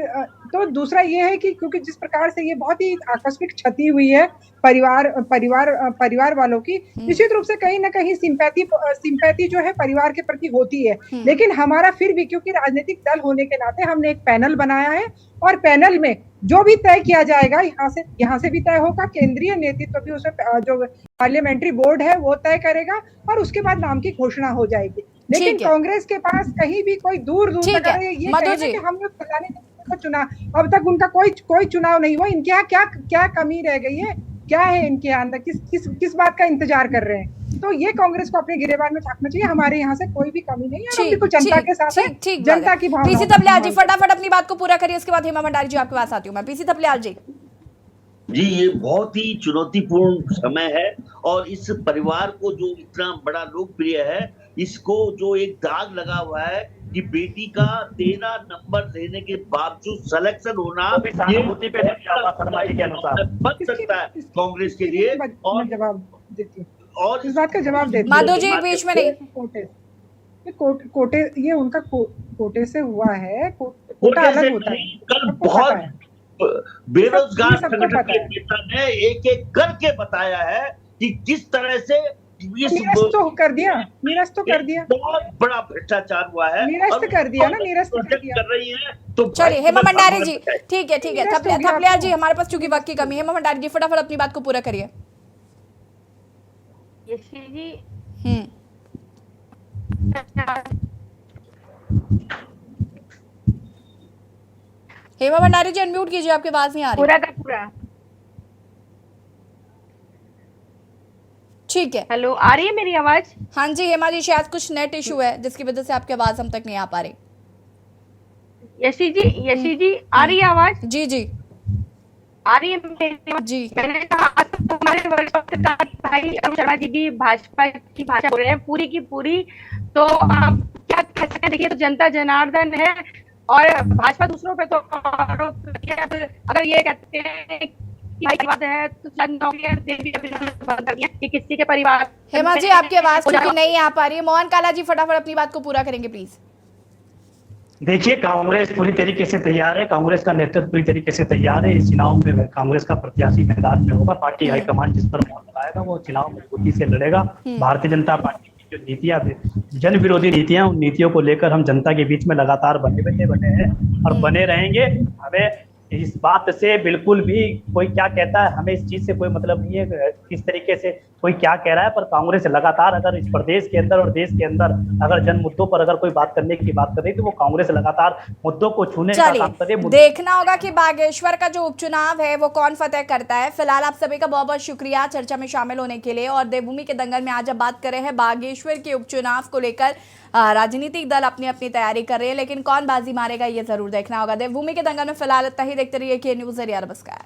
तो दूसरा ये है कि क्योंकि जिस प्रकार से ये बहुत ही आकस्मिक क्षति हुई है परिवार वालों की, निश्चित रूप से कहीं ना कहीं सिंपैथी जो है परिवार के प्रति होती है। लेकिन हमारा फिर भी, क्योंकि राजनीतिक दल होने के नाते हमने एक पैनल बनाया है, और पैनल में जो भी तय किया जाएगा यहाँ से भी तय होगा, केंद्रीय नेतृत्व भी उसमें जो पार्लियामेंट्री बोर्ड है वो तय करेगा, और उसके बाद नाम की घोषणा हो जाएगी। लेकिन कांग्रेस के पास कहीं भी कोई दूर तक ये कहना कि हम लोग फलाने को चुना, अब तक उनका कोई चुनाव नहीं हुआ। इनके यहाँ क्या कमी रह गई है, क्या है इनके अंदर, किस बात का इंतजार कर रहे हैं? तो ये कांग्रेस को अपने गिरेबान में झांकना चाहिए। हमारे यहाँ से कोई भी कमी नहीं है, हम जनता के साथ है, जनता की भावना। पीसी थपलियाल जी फटाफट अपनी बात को पूरा करिए, उसके बाद हेमा भंडारी जी आपके पास आती हूँ मैं। पीसी थपलियाल जी। जी, ये बहुत ही चुनौतीपूर्ण समय है, और इस परिवार को जो इतना बड़ा लोकप्रिय है, इसको जो एक दाग लगा हुआ है कि बेटी का 13 नंबर लेने के बावजूद सिलेक्शन होना, ये बन सकता है कांग्रेस के लिए। और जवाब देती हूँ, और इस बात का जवाब देती हूँ। माधव जी बीच में नहीं, कोटे ये उनका कोटे से हुआ है, कोटा अलग होता है। कल बहुत बेरोजगार संगठन के नेता ने एक करके बताया है कि किस तरह से निरस्त तो कर दिया, बहुत बड़ा भ्रष्टाचार हुआ है, निरस्त कर दिया ना, निरस्त कर रही है। तो चलिए हेमा भंडारी जी, ठीक है थपलियाल जी, हमारे पास चूंकि वक्त की कमी है, हेमा भंडारी जी फटाफट अपनी बात को पूरा करिए। यशी जी हेमा भंडारी जी अनम्यूट कीजिए, आपकी आवाज नहीं आ रही। पूरा का पूरा ठीक है। हेलो, आ रही है मेरी आवाज? हाँ जी हेमा जी, शायद कुछ नेट इशू है जिसकी वजह से आपकी आवाज हम तक नहीं आ पा रही। यशी जी आ रही है आवाज? जी आ रही है मेरी जी। मैंने कहा हमारे वरिष्ठ भाई अरुण शर्मा जी भी भाजपा की भाषा बोल रहे हैं पूरी की पूरी, तो आप क्या कह सकते हैं? देखिए, तो जनता जनार्दन है, और भाजपा दूसरों पे तो आरोप अगर ये कहते हैं कि भाईवाद है तो कि किसी के परिवार। हेमा जी आपकी आवाज क्योंकि नहीं आ पा रही है। मोहन काला जी फटाफट अपनी बात को पूरा करेंगे प्लीज। देखिए, कांग्रेस पूरी तरीके से तैयार है, कांग्रेस का नेतृत्व पूरी तरीके से तैयार है। इस चुनाव में कांग्रेस का प्रत्याशी मैदान में होगा, पार्टी हाईकमान जिस पर मोहर लगाएगा वो चुनाव मजबूती से लड़ेगा। भारतीय जनता पार्टी की जो नीतियां, जन विरोधी नीतियां, उन नीतियों को लेकर हम जनता के बीच में लगातार बने हैं और बने रहेंगे। हमें इस बात से बिल्कुल भी कोई क्या कहता है, हमें इस चीज से कोई मतलब नहीं है किस तरीके से कोई क्या कह रहा है, पर कांग्रेस लगातार अगर इस प्रदेश के अंदर और देश के अंदर अगर जन मुद्दों पर अगर कोई बात करने की बात कर रही तो वो कांग्रेस लगातार मुद्दों को छूने का काम करे। देखना होगा कि बागेश्वर का जो उपचुनाव है वो कौन फतेह करता है। फिलहाल आप सभी का बहुत बहुत शुक्रिया चर्चा में शामिल होने के लिए। और देवभूमि के दंगल में आज अब बात कर रहे हैं बागेश्वर के उपचुनाव को लेकर राजनीतिक दल अपनी अपनी तैयारी कर रहे हैं, लेकिन कौन बाजी मारेगा ये जरूर देखना होगा। देवभूमि के दंगल में फिलहाल इतना ही। देखते रहिए के न्यूज़ नमस्कार।